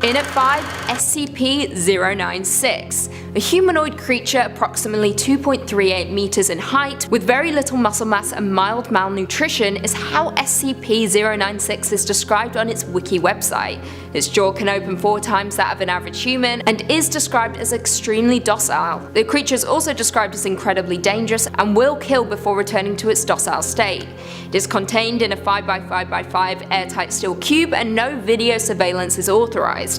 In at 5, SCP-096. A humanoid creature approximately 2.38 meters in height, with very little muscle mass and mild malnutrition is how SCP-096 is described on its wiki website. Its jaw can open 4 times that of an average human, and is described as extremely docile. The creature is also described as incredibly dangerous and will kill before returning to its docile state. It is contained in a 5x5x5 airtight steel cube, and no video surveillance is authorized.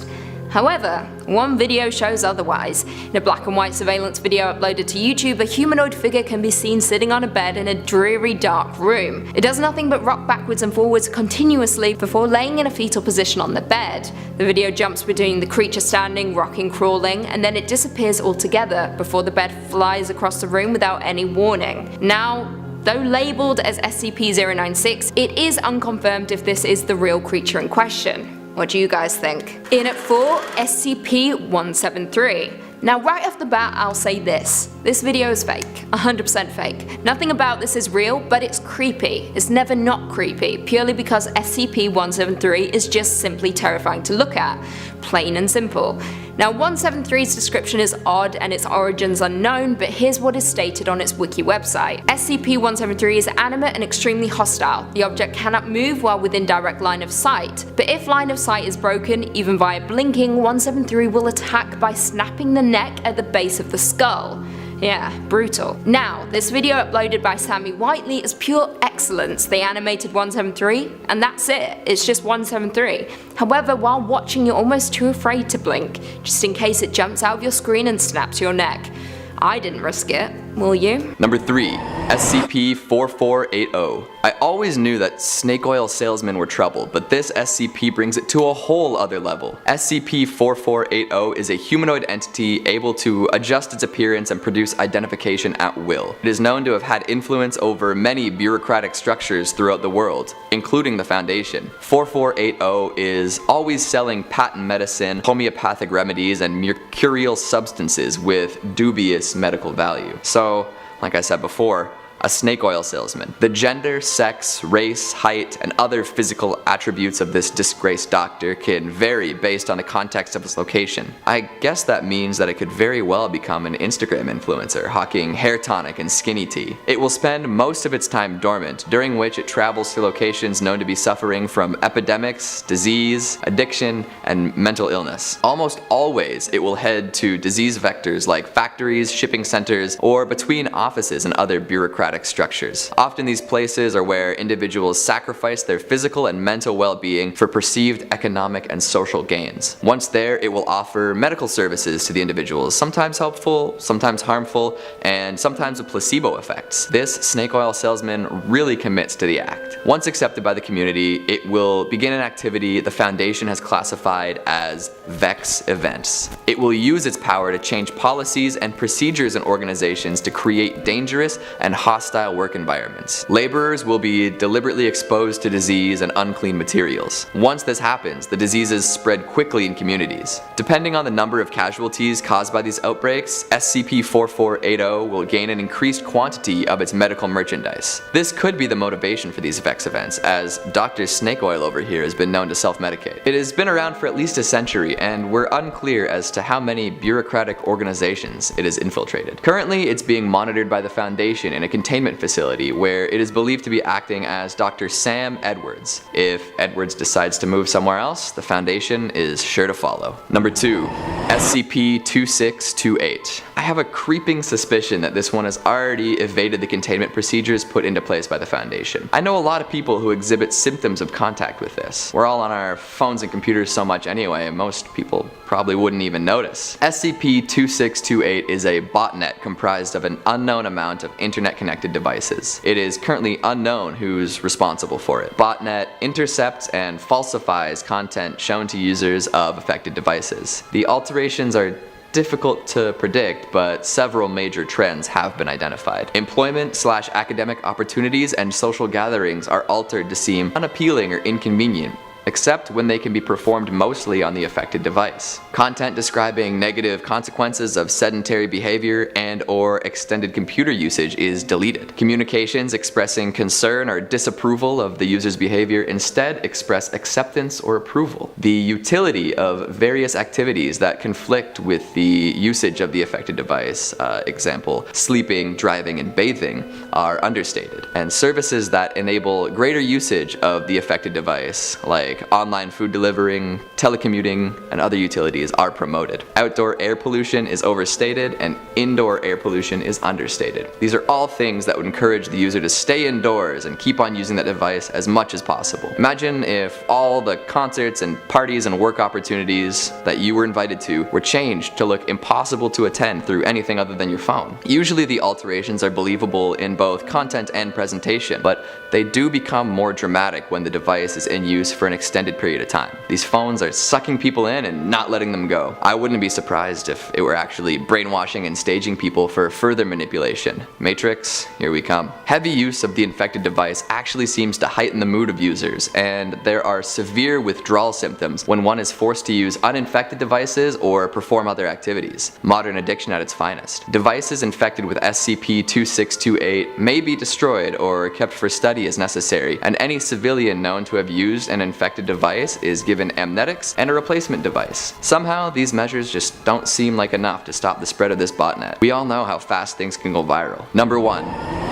However, one video shows otherwise. In a black and white surveillance video uploaded to YouTube, a humanoid figure can be seen sitting on a bed in a dreary dark room. It does nothing but rock backwards and forwards continuously before laying in a fetal position on the bed. The video jumps between the creature standing, rocking, crawling, and then it disappears altogether before the bed flies across the room without any warning. Now, though labelled as SCP-096, it is unconfirmed if this is the real creature in question. What do you guys think? In at 4, SCP-173. Now right off the bat I'll say this video is fake, 100% fake. Nothing about this is real, but it's creepy. It's never not creepy, purely because SCP-173 is just simply terrifying to look at. Plain and simple. Now 173's description is odd and its origins unknown, but here's what is stated on its wiki website. SCP-173 is animate and extremely hostile. The object cannot move while within direct line of sight, but if line of sight is broken, even via blinking, 173 will attack by snapping the neck at the base of the skull. Yeah, brutal. Now, this video uploaded by Sammy Whiteley is pure excellence. They animated 173, and that's it. It's just 173. However, while watching, you're almost too afraid to blink, just in case it jumps out of your screen and snaps your neck. I didn't risk it, will you? Number 3, SCP-4480. I always knew that snake oil salesmen were trouble, but this SCP brings it to a whole other level. SCP-4480 is a humanoid entity able to adjust its appearance and produce identification at will. It is known to have had influence over many bureaucratic structures throughout the world, including the Foundation. 4480 is always selling patent medicine, homeopathic remedies, and mercurial substances with dubious medical value. So, like I said before, a snake oil salesman. The gender, sex, race, height, and other physical attributes of this disgraced doctor can vary based on the context of its location. I guess that means that it could very well become an Instagram influencer, hawking hair tonic and skinny tea. It will spend most of its time dormant, during which it travels to locations known to be suffering from epidemics, disease, addiction, and mental illness. Almost always, it will head to disease vectors like factories, shipping centers, or between offices and other bureaucratic structures. Often these places are where individuals sacrifice their physical and mental well-being for perceived economic and social gains. Once there, it will offer medical services to the individuals, sometimes helpful, sometimes harmful, and sometimes with placebo effects. This snake oil salesman really commits to the act. Once accepted by the community, it will begin an activity the Foundation has classified as Vex events. It will use its power to change policies and procedures in organizations to create dangerous and hostile work environments. Laborers will be deliberately exposed to disease and unclean materials. Once this happens, the diseases spread quickly in communities. Depending on the number of casualties caused by these outbreaks, SCP-4480 will gain an increased quantity of its medical merchandise. This could be the motivation for these Vex events, as Dr. Snake Oil over here has been known to self-medicate. It has been around for at least a century, and we're unclear as to how many bureaucratic organizations it has infiltrated. Currently, it's being monitored by the Foundation in a containment facility where it is believed to be acting as Dr. Sam Edwards. If Edwards decides to move somewhere else, the Foundation is sure to follow. Number 2, SCP-2628. I have a creeping suspicion that this one has already evaded the containment procedures put into place by the Foundation. I know a lot of people who exhibit symptoms of contact with this. We're all on our phones and computers so much anyway, and most people probably wouldn't even notice. SCP-2628 is a botnet comprised of an unknown amount of internet-connected devices. It is currently unknown who's responsible for it. Botnet intercepts and falsifies content shown to users of affected devices. The alterations are difficult to predict, but several major trends have been identified. Employment/academic opportunities and social gatherings are altered to seem unappealing or inconvenient, except when they can be performed mostly on the affected device. Content describing negative consequences of sedentary behavior and/or extended computer usage is deleted. Communications expressing concern or disapproval of the user's behavior instead express acceptance or approval. The utility of various activities that conflict with the usage of the affected device, example, sleeping, driving, and bathing, are understated. And services that enable greater usage of the affected device, like online food delivering, telecommuting, and other utilities, are promoted. Outdoor air pollution is overstated, and indoor air pollution is understated. These are all things that would encourage the user to stay indoors and keep on using that device as much as possible. Imagine if all the concerts and parties and work opportunities that you were invited to were changed to look impossible to attend through anything other than your phone. Usually the alterations are believable in both content and presentation, but they do become more dramatic when the device is in use for an extended period of time. These phones are sucking people in and not letting them go. I wouldn't be surprised if it were actually brainwashing and staging people for further manipulation. Matrix, here we come. Heavy use of the infected device actually seems to heighten the mood of users, and there are severe withdrawal symptoms when one is forced to use uninfected devices or perform other activities. Modern addiction at its finest. Devices infected with SCP-3389 may be destroyed or kept for study as necessary, and any civilian known to have used an infected device is given amnetics and a replacement device. Somehow, these measures just don't seem like enough to stop the spread of this botnet. We all know how fast things can go viral. Number 1.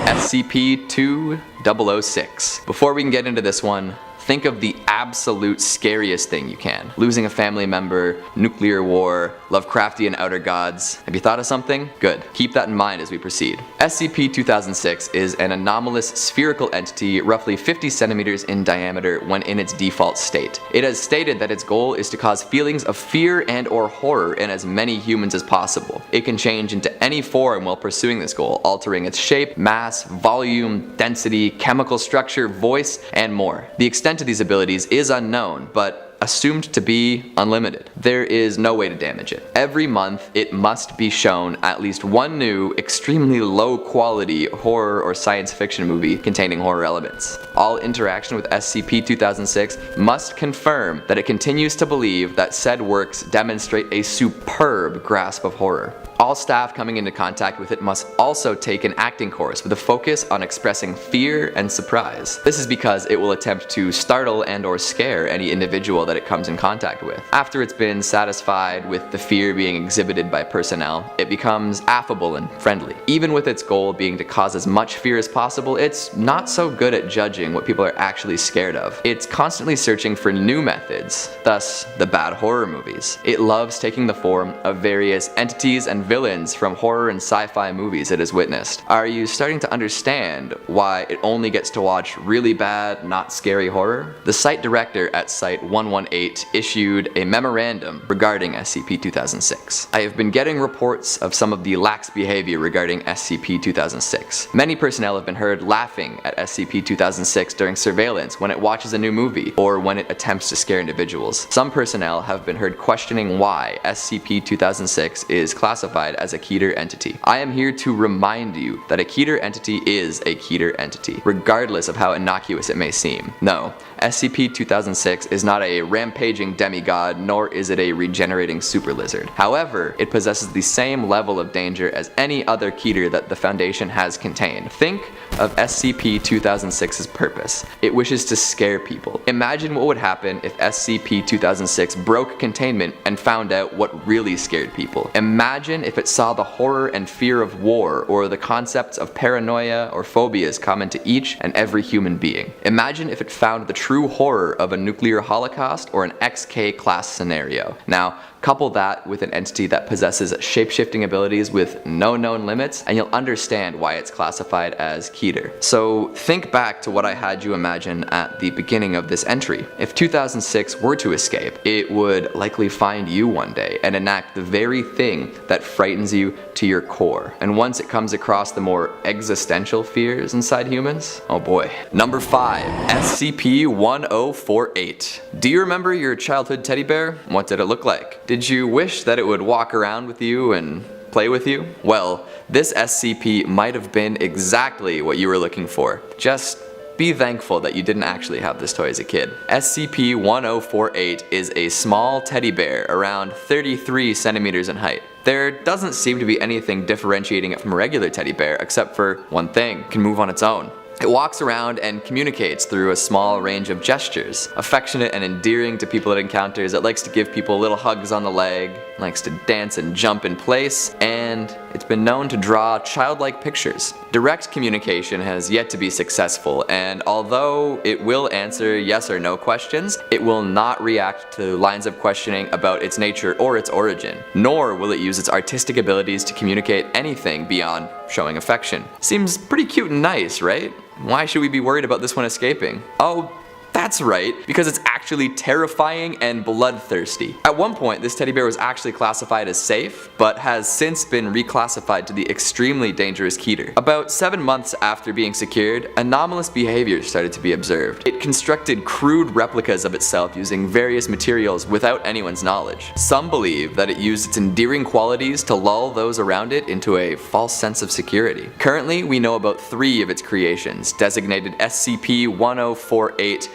SCP-2006. Before we can get into this one, think of the absolute scariest thing you can. Losing a family member, nuclear war, Lovecraftian outer gods. Have you thought of something? Good. Keep that in mind as we proceed. SCP-2006 is an anomalous spherical entity roughly 50 centimeters in diameter when in its default state. It has stated that its goal is to cause feelings of fear and/or horror in as many humans as possible. It can change into any form while pursuing this goal, altering its shape, mass, volume, density, chemical structure, voice, and more. The extent of these abilities is unknown, but assumed to be unlimited. There is no way to damage it. Every month, it must be shown at least one new, extremely low quality horror or science fiction movie containing horror elements. All interaction with SCP-2006 must confirm that it continues to believe that said works demonstrate a superb grasp of horror. All staff coming into contact with it must also take an acting course with a focus on expressing fear and surprise. This is because it will attempt to startle and/or scare any individual that it comes in contact with. After it's been satisfied with the fear being exhibited by personnel, it becomes affable and friendly. Even with its goal being to cause as much fear as possible, it's not so good at judging what people are actually scared of. It's constantly searching for new methods, thus the bad horror movies. It loves taking the form of various entities and villains from horror and sci-fi movies it has witnessed. Are you starting to understand why it only gets to watch really bad, not scary horror? The site director at Site-118 issued a memorandum regarding SCP-2006. I have been getting reports of some of the lax behavior regarding SCP-2006. Many personnel have been heard laughing at SCP-2006 during surveillance when it watches a new movie or when it attempts to scare individuals. Some personnel have been heard questioning why SCP-2006 is classified as a Keter entity. I am here to remind you that a Keter entity is a Keter entity, regardless of how innocuous it may seem. No, SCP-2006 is not a rampaging demigod, nor is it a regenerating super lizard. However, it possesses the same level of danger as any other Keter that the Foundation has contained. Think of SCP-2006's purpose. It wishes to scare people. Imagine what would happen if SCP-2006 broke containment and found out what really scared people. Imagine if it saw the horror and fear of war, or the concepts of paranoia or phobias common to each and every human being. Imagine if it found the true horror of a nuclear holocaust or an XK class scenario. Now, couple that with an entity that possesses shape-shifting abilities with no known limits, and you'll understand why it's classified as Keter. So think back to what I had you imagine at the beginning of this entry. If 2006 were to escape, it would likely find you one day and enact the very thing that frightens you to your core. And once it comes across the more existential fears inside humans, oh boy. Number 5, SCP-1048. Do you remember your childhood teddy bear? What did it look like? Did you wish that it would walk around with you and play with you? Well, this SCP might have been exactly what you were looking for, just be thankful that you didn't actually have this toy as a kid. SCP-1048 is a small teddy bear around 33 centimeters in height. There doesn't seem to be anything differentiating it from a regular teddy bear except for one thing: it can move on its own. It walks around and communicates through a small range of gestures. Affectionate and endearing to people it encounters, it likes to give people little hugs on the leg, likes to dance and jump in place, and it's been known to draw childlike pictures. Direct communication has yet to be successful, and although it will answer yes or no questions, it will not react to lines of questioning about its nature or its origin, nor will it use its artistic abilities to communicate anything beyond showing affection. Seems pretty cute and nice, right? Why should we be worried about this one escaping? Oh, that's right, because it's actually terrifying and bloodthirsty. At one point, this teddy bear was actually classified as safe, but has since been reclassified to the extremely dangerous keter. About 7 months after being secured, anomalous behavior started to be observed. It constructed crude replicas of itself using various materials without anyone's knowledge. Some believe that it used its endearing qualities to lull those around it into a false sense of security. Currently, we know about 3 of its creations, designated SCP-1048-A,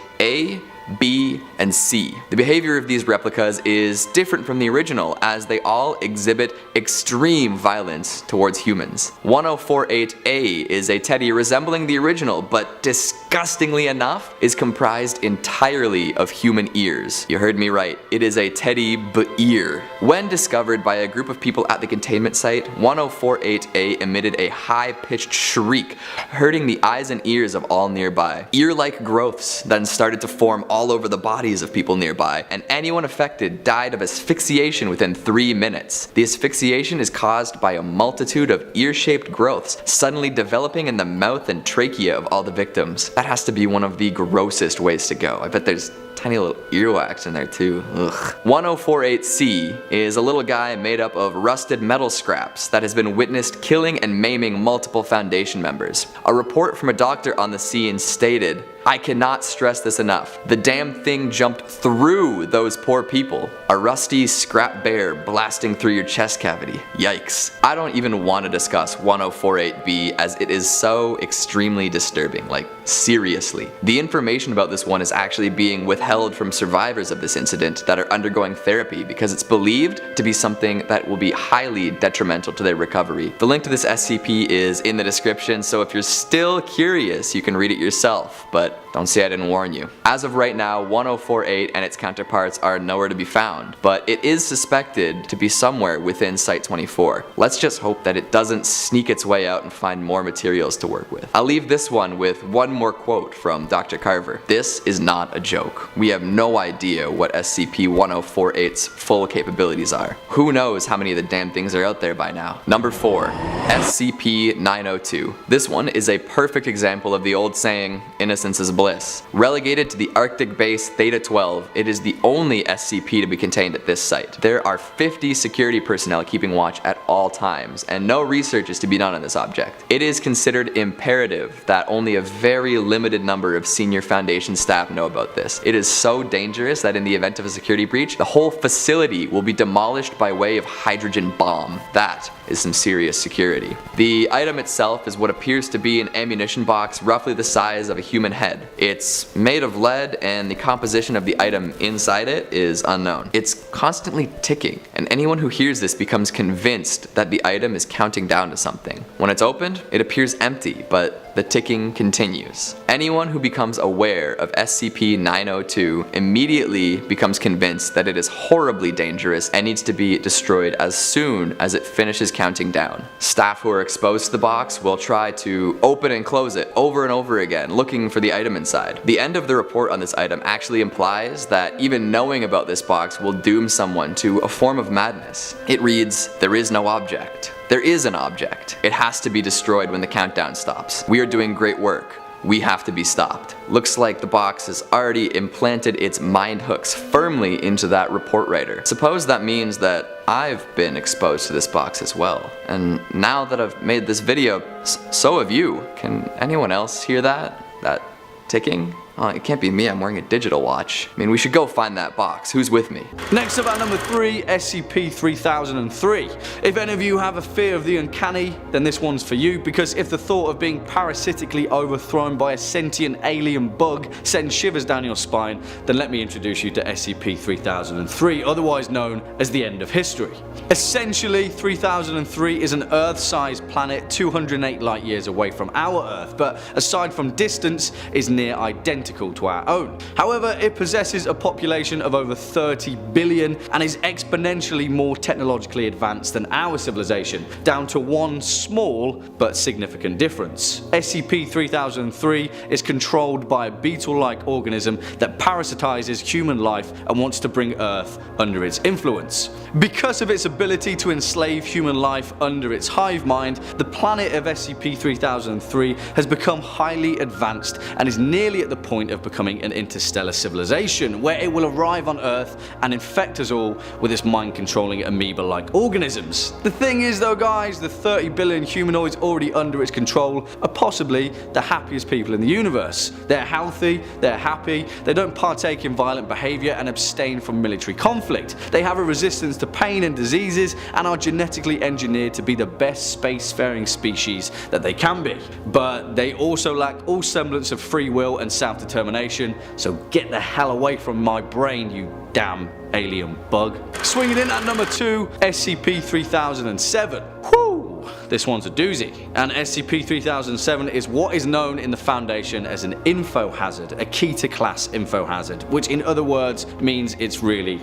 B, and C. The behavior of these replicas is different from the original, as they all exhibit extreme violence towards humans. 1048-A is a teddy resembling the original, but disgustingly enough, is comprised entirely of human ears. You heard me right, it is a teddy ear. When discovered by a group of people at the containment site, 1048-A emitted a high-pitched shriek, hurting the eyes and ears of all nearby. Ear-like growths then started to form all over the bodies of people nearby, and anyone affected died of asphyxiation within 3 minutes. The asphyxiation is caused by a multitude of ear-shaped growths suddenly developing in the mouth and trachea of all the victims. That has to be one of the grossest ways to go. I bet there's tiny little earwax in there too. Ugh. 1048-C is a little guy made up of rusted metal scraps that has been witnessed killing and maiming multiple Foundation members. A report from a doctor on the scene stated, "I cannot stress this enough. The damn thing jumped through those poor people. A rusty scrap bear blasting through your chest cavity. Yikes." I don't even want to discuss 1048-B as it is so extremely disturbing, like seriously. The information about this one is actually being withheld from survivors of this incident that are undergoing therapy because it's believed to be something that will be highly detrimental to their recovery. The link to this SCP is in the description, so if you're still curious, you can read it yourself, but don't say I didn't warn you. As of right now, 1048 and its counterparts are nowhere to be found, but it is suspected to be somewhere within Site-24. Let's just hope that it doesn't sneak its way out and find more materials to work with. I'll leave this one with one more quote from Dr. Carver. "This is not a joke. We have no idea what SCP-1048's full capabilities are. Who knows how many of the damn things are out there by now." Number 4. SCP-902. This one is a perfect example of the old saying, innocence is bliss. Relegated to the Arctic base Theta-12, it is the only SCP to be contained at this site. There are 50 security personnel keeping watch at all times, and no research is to be done on this object. It is considered imperative that only a very limited number of senior Foundation staff know about this. It is so dangerous that in the event of a security breach, the whole facility will be demolished by way of hydrogen bomb. That is some serious security. The item itself is what appears to be an ammunition box roughly the size of a human head. It's made of lead, and the composition of the item inside it is unknown. It's constantly ticking, and anyone who hears this becomes convinced that the item is counting down to something. When it's opened, it appears empty, but the ticking continues. Anyone who becomes aware of SCP-902 immediately becomes convinced that it is horribly dangerous and needs to be destroyed as soon as it finishes counting down. Staff who are exposed to the box will try to open and close it over and over again, looking for the item inside. The end of the report on this item actually implies that even knowing about this box will doom someone to a form of madness. It reads, "There is no object. There is an object. It has to be destroyed when the countdown stops. We are doing great work. We have to be stopped." Looks like the box has already implanted its mind hooks firmly into that report writer. Suppose that means that I've been exposed to this box as well. And now that I've made this video, so have you. Can anyone else hear that? That ticking? Oh, it can't be me, I'm wearing a digital watch. I mean, we should go find that box. Who's with me? Next up at number 3, SCP-3003. If any of you have a fear of the uncanny, then this one's for you, because if the thought of being parasitically overthrown by a sentient alien bug sends shivers down your spine, then let me introduce you to SCP-3003, otherwise known as the end of history. Essentially, 3003 is an Earth-sized planet 208 light years away from our Earth, but aside from distance, is near identical to our own. However, it possesses a population of over 30 billion and is exponentially more technologically advanced than our civilization, down to one small but significant difference. SCP-3003 is controlled by a beetle-like organism that parasitizes human life and wants to bring Earth under its influence. Because of its ability to enslave human life under its hive mind, the planet of SCP-3003 has become highly advanced and is nearly at the point of becoming an interstellar civilization, where it will arrive on Earth and infect us all with its mind-controlling amoeba-like organisms. The thing is though guys, the 30 billion humanoids already under its control are possibly the happiest people in the universe. They're healthy, they're happy, they don't partake in violent behavior and abstain from military conflict. They have a resistance to pain and diseases and are genetically engineered to be the best spacefaring species that they can be. But they also lack all semblance of free will and self-determination, so get the hell away from my brain, you damn alien bug. Swinging in at number 2, SCP-3007. Whew, this one's a doozy. And SCP-3007 is what is known in the Foundation as an info hazard, a Keter-class info hazard, which in other words means it's really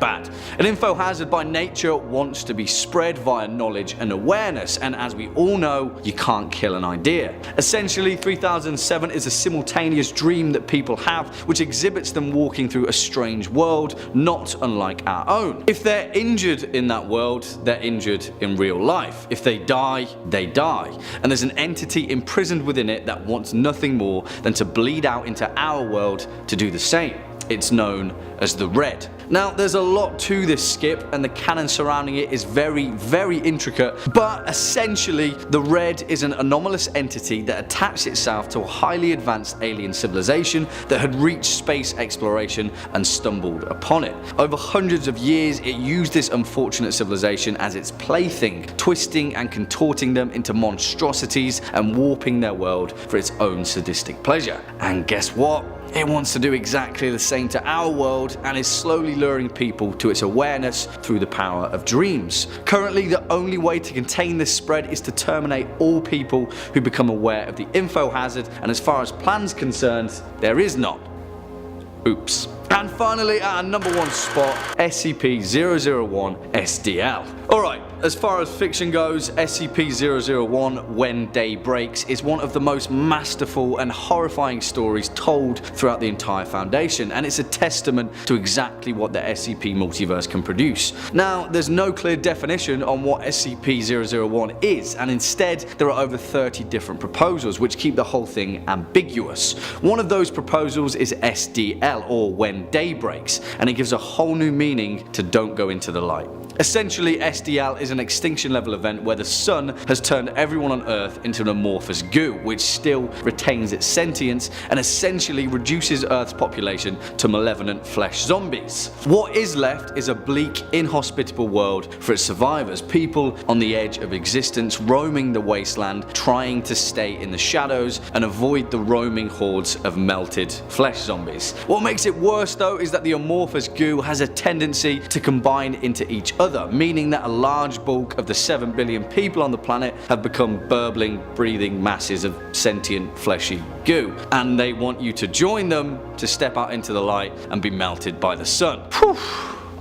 bad. An info hazard by nature wants to be spread via knowledge and awareness, and as we all know, you can't kill an idea. Essentially, 3007 is a simultaneous dream that people have, which exhibits them walking through a strange world, not unlike our own. If they're injured in that world, they're injured in real life. If they die, they die. And there's an entity imprisoned within it that wants nothing more than to bleed out into our world to do the same. It's known as the Red. Now, there's a lot to this skip, and the canon surrounding it is very intricate, but essentially, the Red is an anomalous entity that attached itself to a highly advanced alien civilization that had reached space exploration and stumbled upon it. Over hundreds of years, it used this unfortunate civilization as its plaything, twisting and contorting them into monstrosities and warping their world for its own sadistic pleasure. And guess what? It wants to do exactly the same to our world and is slowly luring people to its awareness through the power of dreams. Currently, the only way to contain this spread is to terminate all people who become aware of the info hazard, and as far as plans concerned, there is none. Oops. And finally, at our number 1 spot, SCP-001 SDL. Alright, as far as fiction goes, SCP-001 When Day Breaks is one of the most masterful and horrifying stories told throughout the entire Foundation, and it's a testament to exactly what the SCP multiverse can produce. Now, there's no clear definition on what SCP-001 is, and instead there are over 30 different proposals which keep the whole thing ambiguous. One of those proposals is SDL, or When Day Breaks, and it gives a whole new meaning to Don't Go Into the Light. Essentially, SDL is an extinction level event where the sun has turned everyone on Earth into an amorphous goo, which still retains its sentience and essentially reduces Earth's population to malevolent flesh zombies. What is left is a bleak, inhospitable world for its survivors, people on the edge of existence, roaming the wasteland, trying to stay in the shadows and avoid the roaming hordes of melted flesh zombies. What makes it worse though is that the amorphous goo has a tendency to combine into each other, meaning that a large bulk of the 7 billion people on the planet have become burbling, breathing masses of sentient, fleshy goo, and they want you to join them to step out into the light and be melted by the sun. Whew.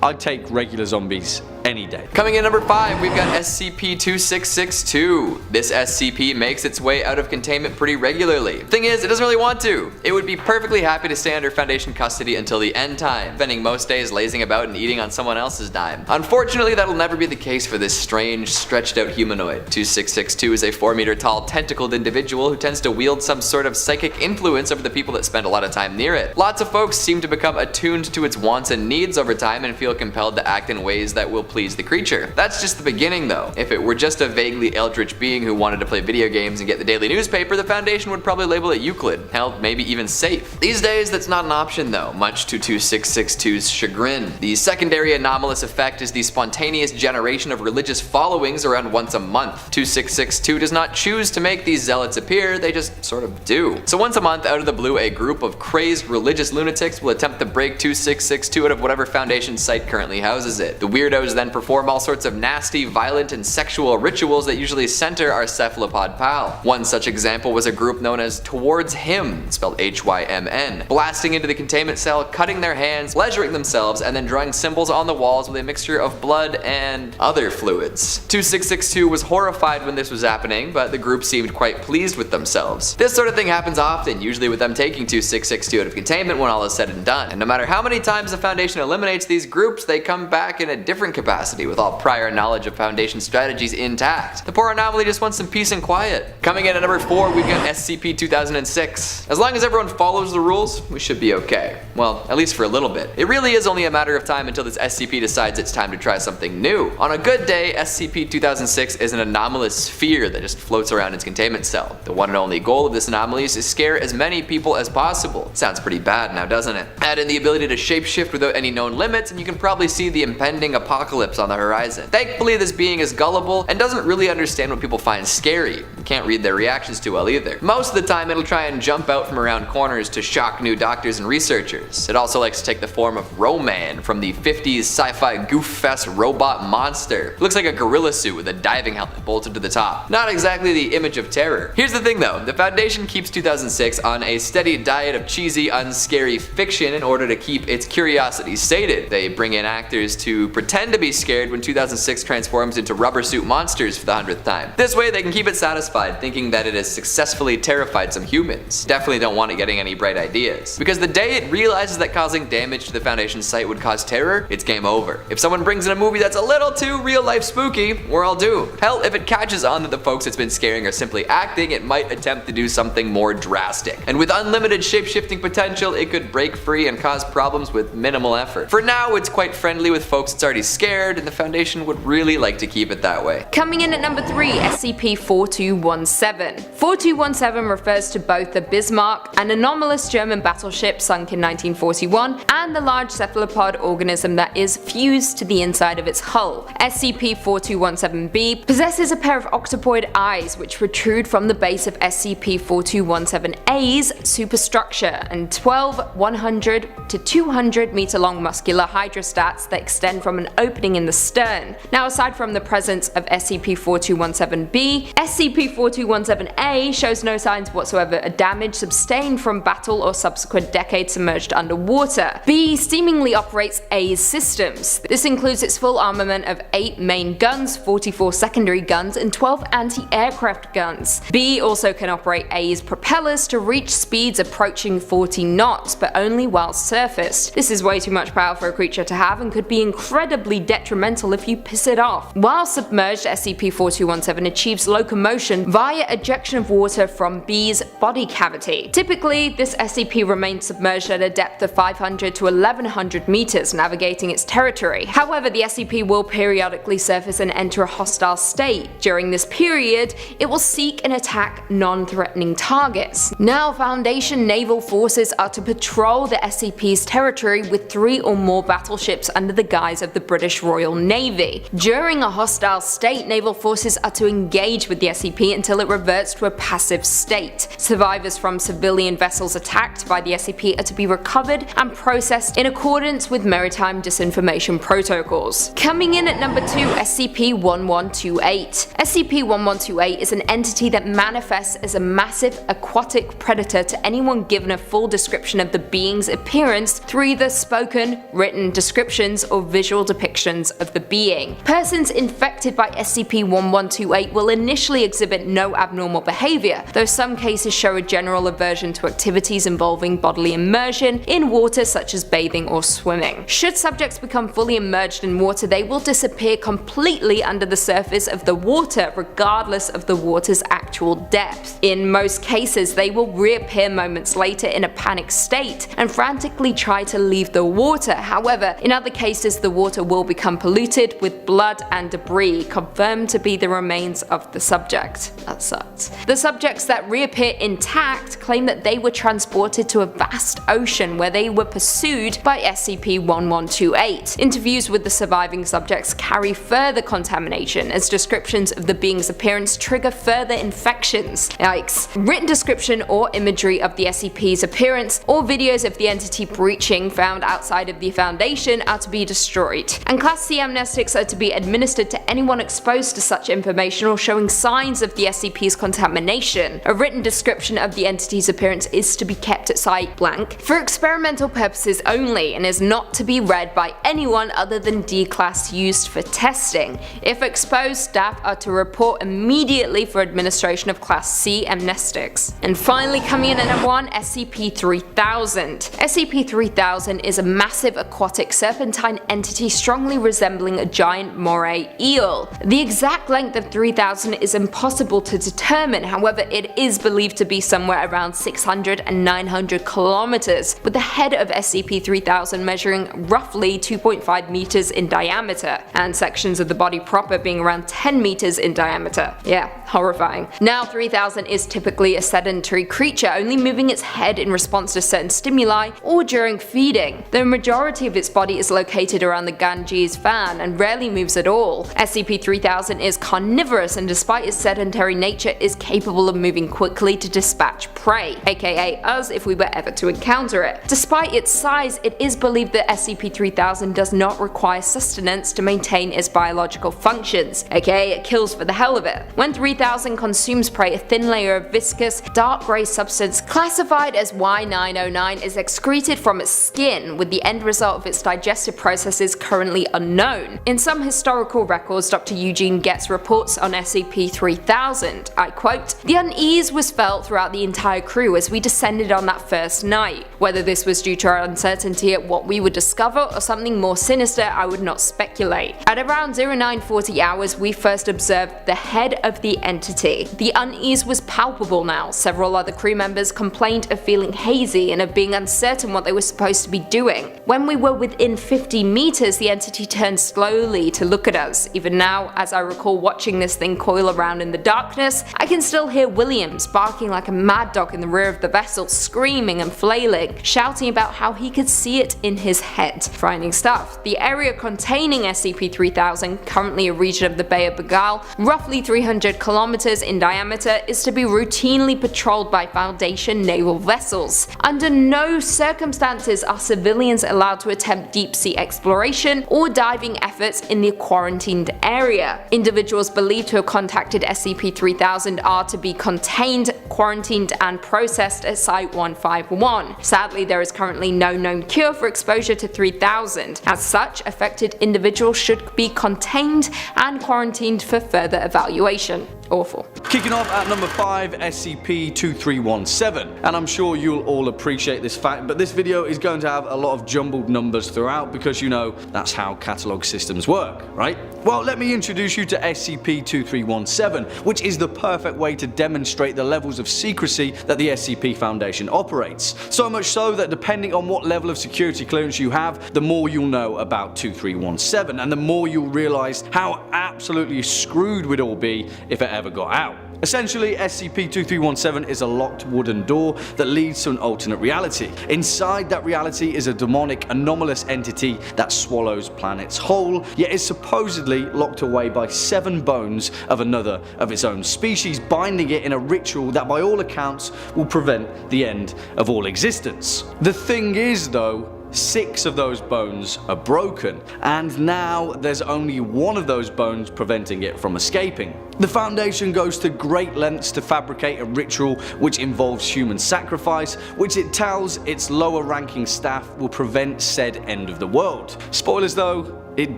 I'd take regular zombies any day. Coming in number 5, we've got SCP-2662. This SCP makes its way out of containment pretty regularly. Thing is, it doesn't really want to. It would be perfectly happy to stay under Foundation custody until the end time, spending most days lazing about and eating on someone else's dime. Unfortunately, that'll never be the case for this strange, stretched out humanoid. 2662 is a 4-meter tall, tentacled individual who tends to wield some sort of psychic influence over the people that spend a lot of time near it. Lots of folks seem to become attuned to its wants and needs over time and feel compelled to act in ways that will please please the creature. That's just the beginning though. If it were just a vaguely eldritch being who wanted to play video games and get the daily newspaper, the Foundation would probably label it Euclid. Hell, maybe even safe. These days, that's not an option though, much to 2662's chagrin. The secondary anomalous effect is the spontaneous generation of religious followings around once a month. 2662 does not choose to make these zealots appear, they just sort of do. So once a month, out of the blue, a group of crazed religious lunatics will attempt to break 2662 out of whatever Foundation site currently houses it. The weirdos then perform all sorts of nasty, violent, and sexual rituals that usually center our cephalopod pal. One such example was a group known as Towards Him, spelled Hymn, blasting into the containment cell, cutting their hands, pleasuring themselves, and then drawing symbols on the walls with a mixture of blood and other fluids. 2662 was horrified when this was happening, but the group seemed quite pleased with themselves. This sort of thing happens often, usually with them taking 2662 out of containment when all is said and done. And no matter how many times the Foundation eliminates these groups, they come back in a different capacity with all prior knowledge of Foundation strategies intact. The poor anomaly just wants some peace and quiet. Coming in at number 4, we've got SCP-2006. As long as everyone follows the rules, we should be okay. Well, at least for a little bit. It really is only a matter of time until this SCP decides it's time to try something new. On a good day, SCP-2006 is an anomalous sphere that just floats around its containment cell. The one and only goal of this anomaly is to scare as many people as possible. Sounds pretty bad now, doesn't it? Add in the ability to shapeshift without any known limits, and you can probably see the impending apocalypse on the horizon. Thankfully, this being is gullible and doesn't really understand what people find scary. You can't read their reactions too well either. Most of the time, it'll try and jump out from around corners to shock new doctors and researchers. It also likes to take the form of Roman from the 50s sci-fi goof fest robot monster. It looks like a gorilla suit with a diving helmet bolted to the top. Not exactly the image of terror. Here's the thing though, the Foundation keeps 2006 on a steady diet of cheesy, unscary fiction in order to keep its curiosity sated. They bring in actors to pretend to be scared when 2006 transforms into rubber suit monsters for the 100th time. This way they can keep it satisfied, thinking that it has successfully terrified some humans. Definitely don't want it getting any bright ideas. Because the day it realizes that causing damage to the Foundation site would cause terror, it's game over. If someone brings in a movie that's a little too real life spooky, we're all doomed. Hell, if it catches on that the folks it's been scaring are simply acting, it might attempt to do something more drastic. And with unlimited shape-shifting potential, it could break free and cause problems with minimal effort. For now, it's quite friendly with folks it's already scared, and the Foundation would really like to keep it that way. Coming in at number 3, SCP-4217. 4217 refers to both the Bismarck, an anomalous German battleship sunk in 1941, and the large cephalopod organism that is fused to the inside of its hull. SCP-4217-B possesses a pair of octopoid eyes which protrude from the base of SCP-4217-A's superstructure, and 12 100 to 200 meter long muscular hydrostats that extend from an opening in the stern. Now, aside from the presence of SCP-4217-B, SCP-4217-A shows no signs whatsoever of damage sustained from battle or subsequent decades submerged underwater. B seemingly operates A's systems. This includes its full armament of 8 main guns, 44 secondary guns, and 12 anti-aircraft guns. B also can operate A's propellers to reach speeds approaching 40 knots, but only while surfaced. This is way too much power for a creature to have and could be incredibly detrimental if you piss it off. While submerged, SCP-4217 achieves locomotion via ejection of water from B's body cavity. Typically, this SCP remains submerged at a depth of 500 to 1100 meters, navigating its territory. However, the SCP will periodically surface and enter a hostile state. During this period, it will seek and attack non-threatening targets. Now, Foundation naval forces are to patrol the SCP's territory with 3 or more battleships under the guise of the British Royal Navy. During a hostile state, naval forces are to engage with the SCP until it reverts to a passive state. Survivors from civilian vessels attacked by the SCP are to be recovered and processed in accordance with maritime disinformation protocols. Coming in at number 2, SCP-1128. SCP-1128 is an entity that manifests as a massive aquatic predator to anyone given a full description of the being's appearance through either spoken, written descriptions, or visual depictions of the being. Persons infected by SCP-1128 will initially exhibit no abnormal behavior, though some cases show a general aversion to activities involving bodily immersion in water such as bathing or swimming. Should subjects become fully immersed in water, they will disappear completely under the surface of the water regardless of the water's actual depth. In most cases, they will reappear moments later in a panicked state and frantically try to leave the water. However, in other cases the water will become become polluted with blood and debris, confirmed to be the remains of the subject. That sucks. The subjects that reappear intact claim that they were transported to a vast ocean where they were pursued by SCP-1128. Interviews with the surviving subjects carry further contamination, as descriptions of the being's appearance trigger further infections. Yikes. Written description or imagery of the SCP's appearance or videos of the entity breaching found outside of the Foundation are to be destroyed, and Class C amnestics are to be administered to anyone exposed to such information or showing signs of the SCP's contamination. A written description of the entity's appearance is to be kept at site blank for experimental purposes only and is not to be read by anyone other than D-Class used for testing. If exposed, staff are to report immediately for administration of Class C amnestics. And finally, coming in at number 1, SCP-3000. SCP-3000 is a massive aquatic serpentine entity strongly resembling a giant moray eel. The exact length of 3000 is impossible to determine, however it is believed to be somewhere around 600 and 900 kilometers, with the head of SCP-3000 measuring roughly 2.5 meters in diameter, and sections of the body proper being around 10 meters in diameter. Yeah, horrifying. Now 3000 is typically a sedentary creature, only moving its head in response to certain stimuli or during feeding. The majority of its body is located around the Ganges fan and rarely moves at all. SCP-3000 is carnivorous and despite its sedentary nature is capable of moving quickly to dispatch prey, aka us if we were ever to encounter it. Despite its size, it is believed that SCP-3000 does not require sustenance to maintain its biological functions, aka it kills for the hell of it. When 3000 consumes prey, a thin layer of viscous, dark grey substance classified as Y909 is excreted from its skin, with the end result of its digestive processes currently unknown. In some historical records, Dr. Eugene Getz reports on SCP-3000, I quote, "The unease was felt throughout the entire crew as we descended on that first night. Whether this was due to our uncertainty at what we would discover or something more sinister, I would not speculate. At around 0940 hours, we first observed the head of the entity. The unease was palpable now. Several other crew members complained of feeling hazy and of being uncertain what they were supposed to be doing. When we were within 50 meters, the entity turned slowly to look at us. Even now, as I recall watching this thing coil around in the darkness, I can still hear Williams barking like a mad dog in the rear of the vessel, screaming and flailing, shouting about how he could see it in his head. Frightening stuff. The area containing SCP-3000, currently a region of the Bay of Bengal, roughly 300 kilometers in diameter, is to be routinely patrolled by Foundation naval vessels. Under no circumstances are civilians allowed to attempt deep-sea exploration or diving efforts in the quarantined area. Individuals believed to have contacted SCP-3000 are to be contained, quarantined, and processed at Site-151. Sadly, there is currently no known cure for exposure to 3000. As such, affected individuals should be contained and quarantined for further evaluation. Awful. Kicking off at number 5, SCP-2317, and I'm sure you'll all appreciate this fact, but this video is going to have a lot of jumbled numbers throughout because you know that's how catalog systems work, right? Well, let me introduce you to SCP-2317, which is the perfect way to demonstrate the levels of secrecy that the SCP Foundation operates. So much so that depending on what level of security clearance you have, the more you'll know about 2317, and the more you'll realize how absolutely screwed we'd all be if it ever got out. Essentially, SCP-2317 is a locked wooden door that leads to an alternate reality. Inside that reality is a demonic, anomalous entity that swallows planets whole, yet is supposedly locked away by 7 bones of another of its own species, binding it in a ritual that by all accounts will prevent the end of all existence. The thing is though, 6 of those bones are broken, and now there's only 1 of those bones preventing it from escaping. The Foundation goes to great lengths to fabricate a ritual which involves human sacrifice, which it tells its lower ranking staff will prevent said end of the world. Spoilers though, it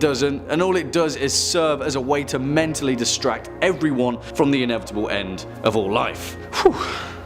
doesn't, and all it does is serve as a way to mentally distract everyone from the inevitable end of all life. Whew,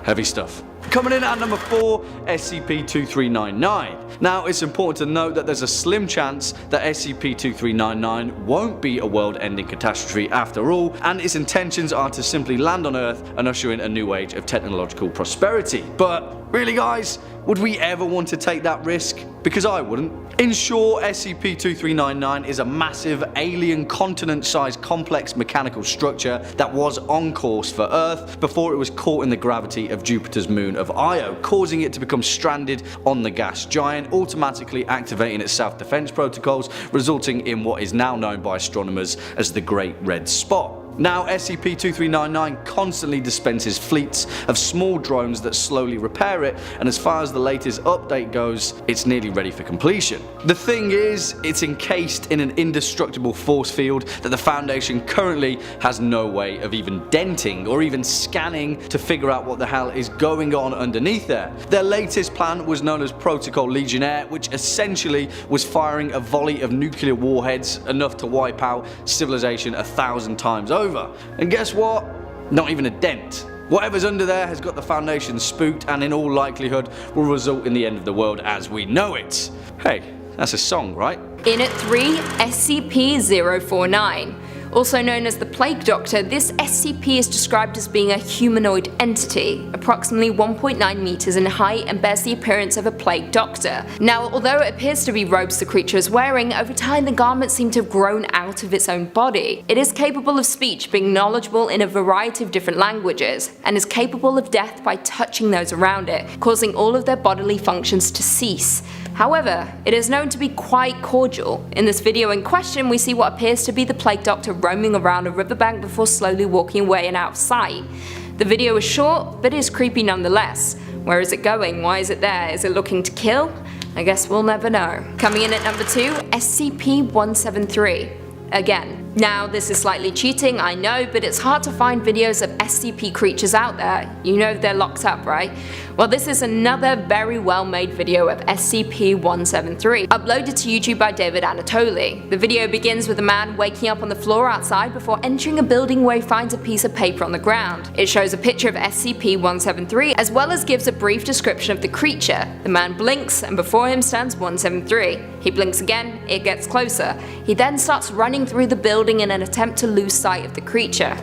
heavy stuff. Coming in at number 4, SCP-2389. Now, it's important to note that there's a slim chance that SCP-2399 won't be a world-ending catastrophe after all, and its intentions are to simply land on Earth and usher in a new age of technological prosperity. But really guys, would we ever want to take that risk? because I wouldn't. In short, SCP-3389 is a massive alien continent-sized complex mechanical structure that was on course for Earth before it was caught in the gravity of Jupiter's moon of Io, causing it to become stranded on the gas giant, automatically activating its self-defense protocols, resulting in what is now known by astronomers as the Great Red Spot. Now, SCP-3399 constantly dispenses fleets of small drones that slowly repair it, and as far as the latest update goes, it's nearly ready for completion. The thing is, it's encased in an indestructible force field that the Foundation currently has no way of even denting or even scanning to figure out what the hell is going on underneath there. Their latest plan was known as Protocol Legionnaire, which essentially was firing a volley of nuclear warheads enough to wipe out civilization 1,000 times over. And guess what? Not even a dent. Whatever's under there has got the Foundation spooked and in all likelihood will result in the end of the world as we know it. Hey, that's a song, right? In at 3, SCP-049. Also known as the Plague Doctor, this SCP is described as being a humanoid entity, approximately 1.9 meters in height, and bears the appearance of a Plague Doctor. Now, although it appears to be robes the creature is wearing, over time the garments seem to have grown out of its own body. It is capable of speech, being knowledgeable in a variety of different languages, and is capable of death by touching those around it, causing all of their bodily functions to cease. However, it is known to be quite cordial. In this video in question, we see what appears to be the Plague Doctor roaming around a riverbank before slowly walking away and out of sight. The video is short, but is creepy nonetheless. Where is it going? Why is it there? Is it looking to kill? I guess we'll never know. Coming in at number 2, SCP-173. Again. Now, this is slightly cheating, I know, but it's hard to find videos of SCP creatures out there. You know they're locked up, right? Well, this is another very well made video of SCP-173, uploaded to YouTube by David Anatoly. The video begins with a man waking up on the floor outside before entering a building where he finds a piece of paper on the ground. It shows a picture of SCP-173 as well as gives a brief description of the creature. The man blinks and before him stands 173. He blinks again, it gets closer. He then starts running through the building in an attempt to lose sight of the creature.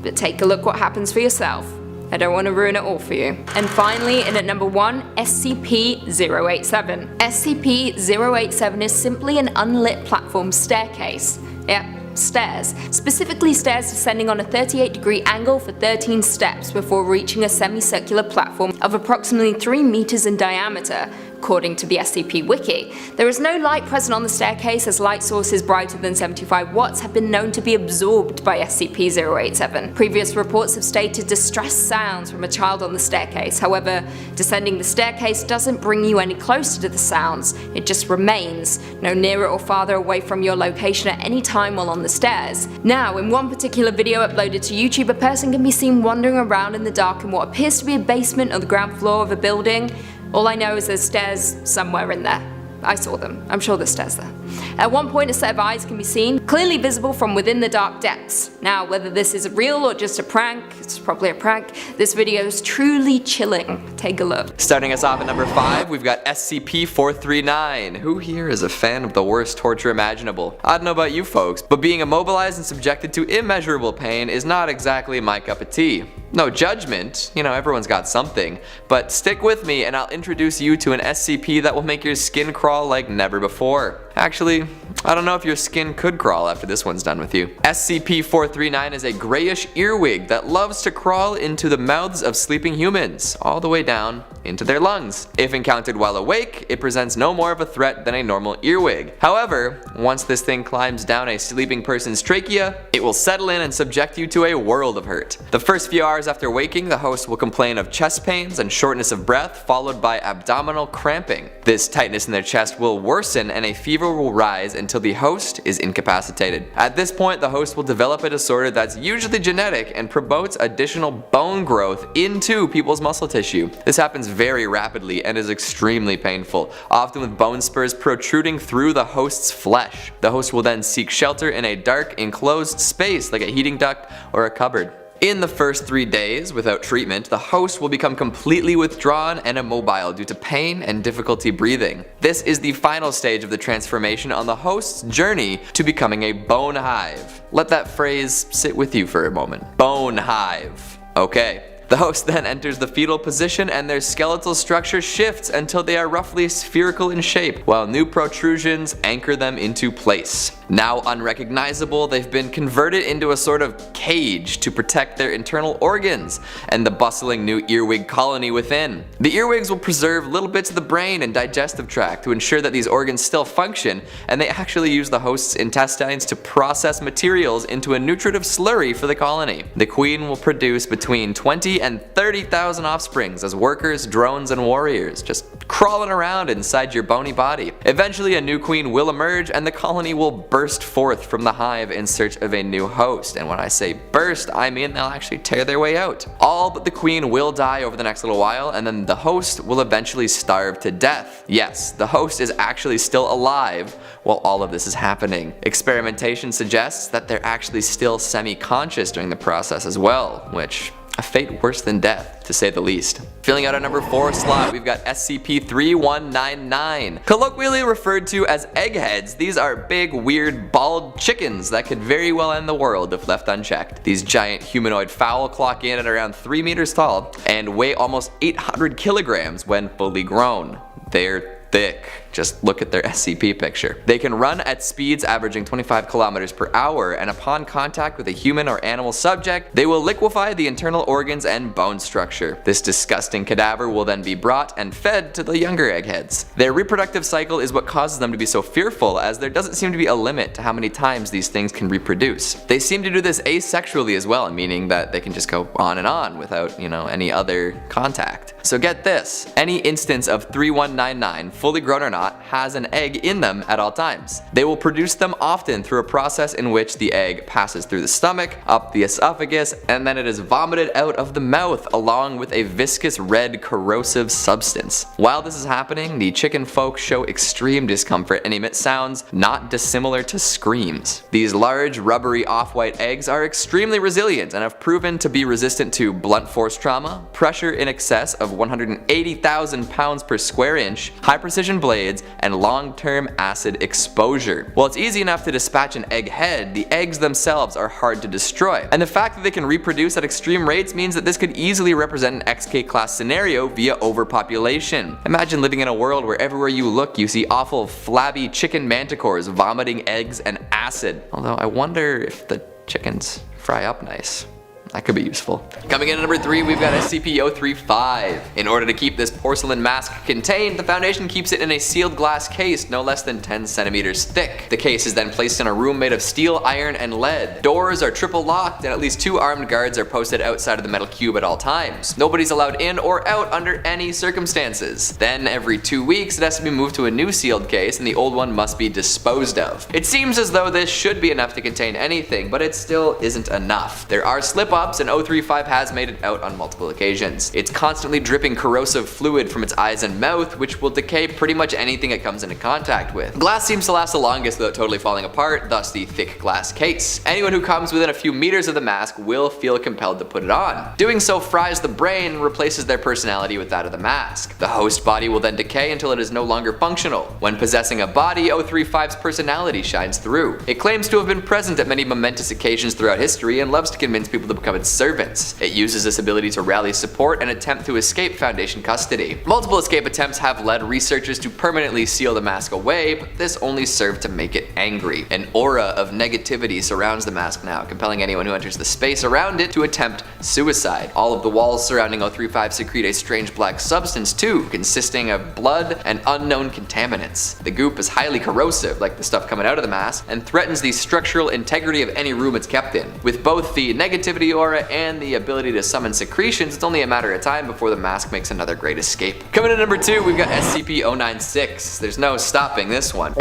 But take a look what happens for yourself. I don't want to ruin it all for you. And finally, in at number 1, SCP-087. SCP-087 is simply an unlit platform staircase. Yep, stairs. Specifically stairs descending on a 38-degree angle for 13 steps before reaching a semicircular platform of approximately 3 meters in diameter. According to the SCP Wiki, there is no light present on the staircase as light sources brighter than 75 watts have been known to be absorbed by SCP-087. Previous reports have stated distressed sounds from a child on the staircase. However, descending the staircase doesn't bring you any closer to the sounds, it just remains, no nearer or farther away from your location at any time while on the stairs. Now, in one particular video uploaded to YouTube, a person can be seen wandering around in the dark in what appears to be a basement or the ground floor of a building. All I know is there's stairs somewhere in there. I saw them. I'm sure there's stairs there. At one point, a set of eyes can be seen, clearly visible from within the dark depths. Now, whether this is real or just a prank, it's probably a prank, this video is truly chilling. Take a look. Starting us off at number 5, we've got SCP-439. Who here is a fan of the worst torture imaginable? I don't know about you folks, but being immobilized and subjected to immeasurable pain is not exactly my cup of tea. No judgment, you know, everyone's got something, but stick with me and I'll introduce you to an SCP that will make your skin crawl like never before. Actually, I don't know if your skin could crawl after this one's done with you. SCP-439 is a grayish earwig that loves to crawl into the mouths of sleeping humans, all the way down into their lungs. If encountered while awake, it presents no more of a threat than a normal earwig. However, once this thing climbs down a sleeping person's trachea, it will settle in and subject you to a world of hurt. The first few hours after waking, the host will complain of chest pains and shortness of breath, followed by abdominal cramping. This tightness in their chest will worsen and a fever will rise until the host is incapacitated. At this point, the host will develop a disorder that's usually genetic and promotes additional bone growth into people's muscle tissue. This happens very rapidly and is extremely painful, often with bone spurs protruding through the host's flesh. The host will then seek shelter in a dark, enclosed space like a heating duct or a cupboard. In the first 3 days, without treatment, the host will become completely withdrawn and immobile due to pain and difficulty breathing. This is the final stage of the transformation on the host's journey to becoming a bone hive. Let that phrase sit with you for a moment. Bone hive. Okay. The host then enters the fetal position and their skeletal structure shifts until they are roughly spherical in shape, while new protrusions anchor them into place. Now unrecognizable, they've been converted into a sort of cage to protect their internal organs and the bustling new earwig colony within. The earwigs will preserve little bits of the brain and digestive tract to ensure that these organs still function, and they actually use the host's intestines to process materials into a nutritive slurry for the colony. The queen will produce between 20 and 30,000 offsprings as workers, drones, and warriors, just crawling around inside your bony body. Eventually a new queen will emerge and the colony will burst forth from the hive in search of a new host. And when I say burst, I mean they'll actually tear their way out. All but the queen will die over the next little while, and then the host will eventually starve to death. Yes, the host is actually still alive while all of this is happening. Experimentation suggests that they're actually still semi-conscious during the process as well, which a fate worse than death, to say the least. Filling out our number 4 slot, we've got SCP-3199. Colloquially referred to as eggheads, these are big, weird, bald chickens that could very well end the world if left unchecked. These giant humanoid fowl clock in at around 3 meters tall and weigh almost 800 kilograms when fully grown. They're thick. Just look at their SCP picture. They can run at speeds averaging 25 kilometers per hour, and upon contact with a human or animal subject, they will liquefy the internal organs and bone structure. This disgusting cadaver will then be brought and fed to the younger eggheads. Their reproductive cycle is what causes them to be so fearful, as there doesn't seem to be a limit to how many times these things can reproduce. They seem to do this asexually as well, meaning that they can just go on and on without, any other contact. So get this, any instance of 3199, fully grown or not, has an egg in them at all times. They will produce them often through a process in which the egg passes through the stomach, up the esophagus, and then it is vomited out of the mouth along with a viscous red corrosive substance. While this is happening, the chicken folk show extreme discomfort and emit sounds not dissimilar to screams. These large, rubbery off-white eggs are extremely resilient and have proven to be resistant to blunt force trauma, pressure in excess of 180,000 pounds per square inch, high-precision blades, and long-term acid exposure. While it's easy enough to dispatch an egg head, the eggs themselves are hard to destroy. And the fact that they can reproduce at extreme rates means that this could easily represent an XK class scenario via overpopulation. Imagine living in a world where everywhere you look you see awful flabby chicken manticores vomiting eggs and acid. Although I wonder if the chickens fry up nice. That could be useful. Coming in at number 3, we've got SCP-035. In order to keep this porcelain mask contained, the Foundation keeps it in a sealed glass case no less than 10 centimeters thick. The case is then placed in a room made of steel, iron, and lead. Doors are triple locked, and at least 2 armed guards are posted outside of the metal cube at all times. Nobody's allowed in or out under any circumstances. Then, every 2 weeks, it has to be moved to a new sealed case, and the old one must be disposed of. It seems as though this should be enough to contain anything, but it still isn't enough. There are slip-ups, and 035 has made it out on multiple occasions. It's constantly dripping corrosive fluid from its eyes and mouth, which will decay pretty much anything it comes into contact with. Glass seems to last the longest without totally falling apart, thus the thick glass case. Anyone who comes within a few meters of the mask will feel compelled to put it on. Doing so fries the brain and replaces their personality with that of the mask. The host body will then decay until it is no longer functional. When possessing a body, 035's personality shines through. It claims to have been present at many momentous occasions throughout history and loves to convince people to become its servants. It uses this ability to rally support and attempt to escape Foundation custody. Multiple escape attempts have led researchers to permanently seal the mask away, but this only served to make it angry. An aura of negativity surrounds the mask now, compelling anyone who enters the space around it to attempt suicide. All of the walls surrounding 035 secrete a strange black substance too, consisting of blood and unknown contaminants. The goop is highly corrosive, like the stuff coming out of the mask, and threatens the structural integrity of any room it's kept in. With both the negativity aura and the ability to summon secretions, it's only a matter of time before the mask makes another great escape. Coming in at number 2, we've got SCP-096. There's no stopping this one.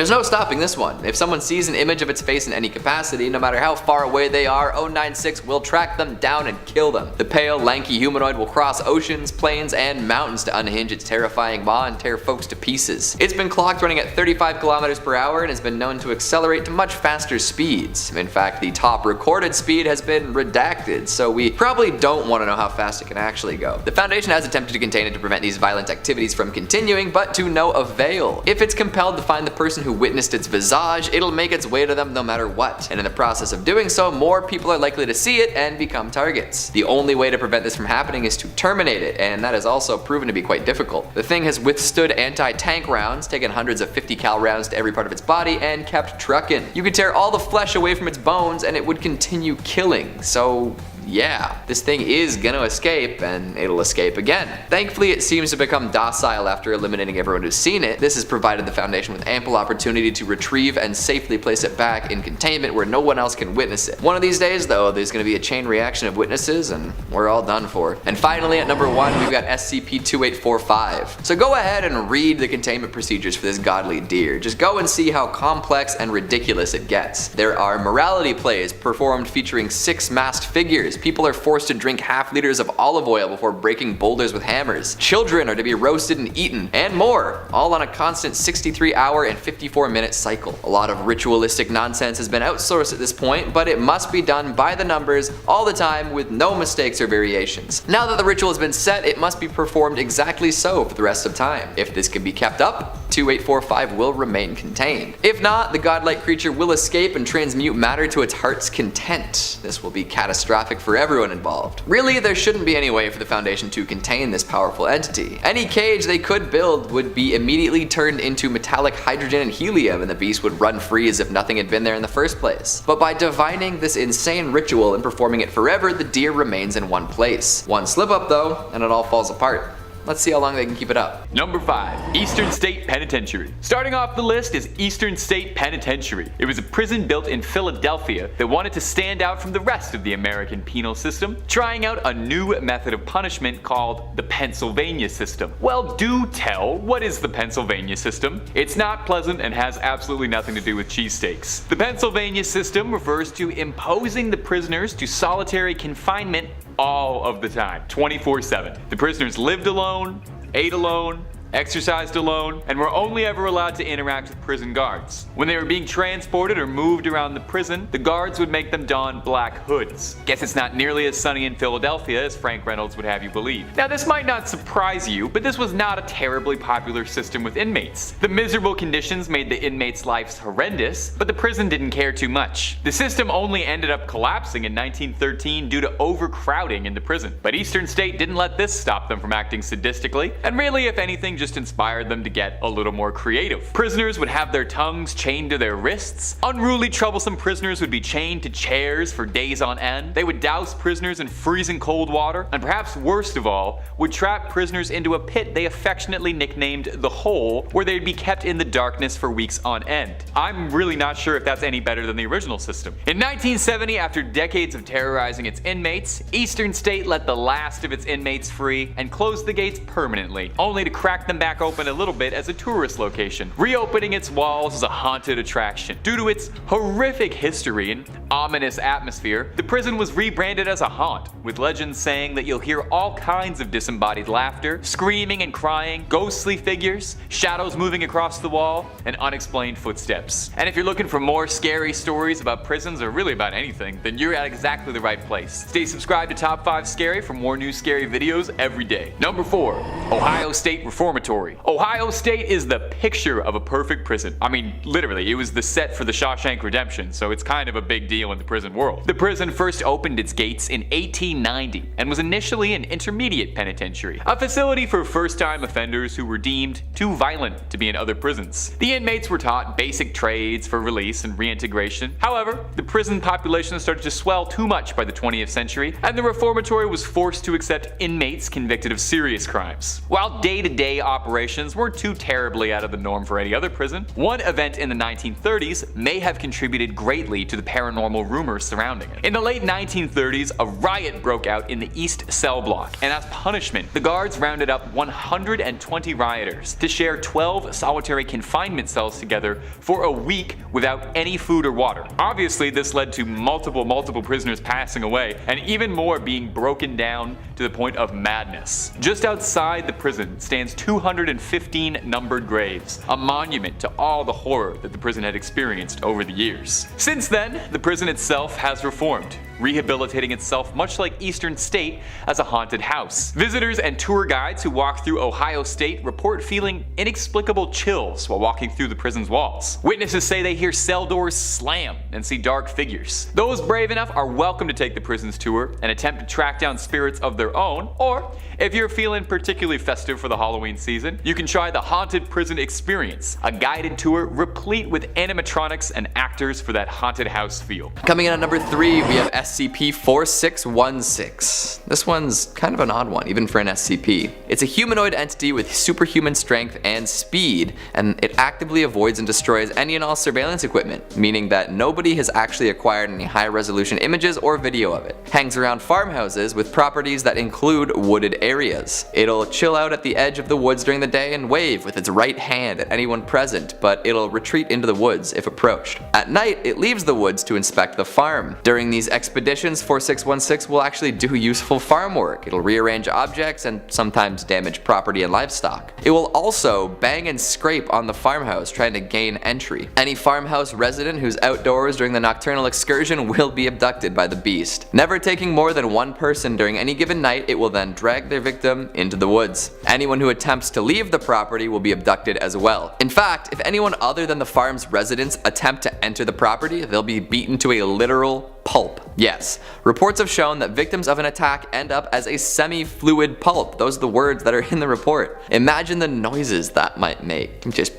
If someone sees an image of its face in any capacity, no matter how far away they are, 096 will track them down and kill them. The pale, lanky humanoid will cross oceans, plains, and mountains to unhinge its terrifying maw and tear folks to pieces. It's been clocked running at 35 kilometers per hour and has been known to accelerate to much faster speeds. In fact, the top recorded speed has been redacted, so we probably don't want to know how fast it can actually go. The Foundation has attempted to contain it to prevent these violent activities from continuing, but to no avail. If it's compelled to find the person who witnessed its visage, it'll make its way to them no matter what, and in the process of doing so, more people are likely to see it and become targets. The only way to prevent this from happening is to terminate it, and that has also proven to be quite difficult. The thing has withstood anti-tank rounds, taken hundreds of 50 cal rounds to every part of its body, and kept trucking. You could tear all the flesh away from its bones and it would continue killing, so yeah, this thing is gonna escape, and it'll escape again. Thankfully, it seems to become docile after eliminating everyone who's seen it. This has provided the Foundation with ample opportunity to retrieve and safely place it back in containment where no one else can witness it. One of these days, though, there's gonna be a chain reaction of witnesses, and we're all done for. And finally, at number 1, we've got SCP-2845. So go ahead and read the containment procedures for this godly deer. Just go and see how complex and ridiculous it gets. There are morality plays performed featuring 6 masked figures. People are forced to drink half liters of olive oil before breaking boulders with hammers. Children are to be roasted and eaten, and more, all on a constant 63-hour and 54-minute cycle. A lot of ritualistic nonsense has been outsourced at this point, but it must be done by the numbers all the time with no mistakes or variations. Now that the ritual has been set, it must be performed exactly so for the rest of time. If this can be kept up, 2845 will remain contained. If not, the godlike creature will escape and transmute matter to its heart's content. This will be catastrophic for everyone involved. Really, there shouldn't be any way for the Foundation to contain this powerful entity. Any cage they could build would be immediately turned into metallic hydrogen and helium, and the beast would run free as if nothing had been there in the first place. But by divining this insane ritual and performing it forever, the deer remains in one place. One slip up though, and it all falls apart. Let's see how long they can keep it up. Number 5. Eastern State Penitentiary. Starting off the list is Eastern State Penitentiary. It was a prison built in Philadelphia that wanted to stand out from the rest of the American penal system, trying out a new method of punishment called the Pennsylvania system. Well, do tell, what is the Pennsylvania system? It's not pleasant and has absolutely nothing to do with cheesesteaks. The Pennsylvania system refers to imposing the prisoners to solitary confinement all of the time, 24/7. The prisoners lived alone, ate alone, exercised alone, and were only ever allowed to interact with prison guards. When they were being transported or moved around the prison, the guards would make them don black hoods. Guess it's not nearly as sunny in Philadelphia as Frank Reynolds would have you believe. Now this might not surprise you, but this was not a terribly popular system with inmates. The miserable conditions made the inmates' lives horrendous, but the prison didn't care too much. The system only ended up collapsing in 1913 due to overcrowding in the prison. But Eastern State didn't let this stop them from acting sadistically, and really, if anything, just inspired them to get a little more creative. Prisoners would have their tongues chained to their wrists. Unruly, troublesome prisoners would be chained to chairs for days on end. They would douse prisoners in freezing cold water, and perhaps worst of all, would trap prisoners into a pit they affectionately nicknamed the Hole, where they'd be kept in the darkness for weeks on end. I'm really not sure if that's any better than the original system. In 1970, after decades of terrorizing its inmates, Eastern State let the last of its inmates free and closed the gates permanently, only to crack them back open a little bit as a tourist location, reopening its walls as a haunted attraction. Due to its horrific history and ominous atmosphere, the prison was rebranded as a haunt, with legends saying that you'll hear all kinds of disembodied laughter, screaming and crying, ghostly figures, shadows moving across the wall, and unexplained footsteps. And if you're looking for more scary stories about prisons or really about anything, then you're at exactly the right place. Stay subscribed to Top 5 Scary for more new scary videos every day. Number 4. Ohio State Reformatory. Ohio State is the picture of a perfect prison. I mean, literally, it was the set for the Shawshank Redemption, so it's kind of a big deal in the prison world. The prison first opened its gates in 1890 and was initially an intermediate penitentiary, a facility for first-time offenders who were deemed too violent to be in other prisons. The inmates were taught basic trades for release and reintegration. However, the prison population started to swell too much by the 20th century, and the reformatory was forced to accept inmates convicted of serious crimes. While day-to-day operations weren't too terribly out of the norm for any other prison, one event in the 1930s may have contributed greatly to the paranormal rumors surrounding it. In the late 1930s, a riot broke out in the East Cell Block, and as punishment, the guards rounded up 120 rioters to share 12 solitary confinement cells together for a week without any food or water. Obviously, this led to multiple prisoners passing away, and even more being broken down to the point of madness. Just outside the prison stands two 215 numbered graves, a monument to all the horror that the prison had experienced over the years. Since then, the prison itself has reformed, rehabilitating itself much like Eastern State as a haunted house. Visitors and tour guides who walk through Ohio State report feeling inexplicable chills while walking through the prison's walls. Witnesses say they hear cell doors slam and see dark figures. Those brave enough are welcome to take the prison's tour and attempt to track down spirits of their own, or if you're feeling particularly festive for the Halloween season, you can try the Haunted Prison Experience, a guided tour replete with animatronics and actors for that haunted house feel. Coming in at number 3, we have SCP-4616. This one's kind of an odd one, even for an SCP. It's a humanoid entity with superhuman strength and speed, and it actively avoids and destroys any and all surveillance equipment, meaning that nobody has actually acquired any high-resolution images or video of it. Hangs around farmhouses with properties that include wooded areas. It'll chill out at the edge of the woods during the day and wave with its right hand at anyone present, but it'll retreat into the woods if approached. At night, it leaves the woods to inspect the farm. During these expeditions, 4616 will actually do useful farm work. It'll rearrange objects and sometimes damage property and livestock. It will also bang and scrape on the farmhouse trying to gain entry. Any farmhouse resident who's outdoors during the nocturnal excursion will be abducted by the beast. Never taking more than one person during any given night, it will then drag their victim into the woods. Anyone who attempts to leave the property will be abducted as well. In fact, if anyone other than the farm's residents attempt to enter the property, they'll be beaten to a literal pulp. Yes, reports have shown that victims of an attack end up as a semi-fluid pulp. Those are the words that are in the report. Imagine the noises that might make. Just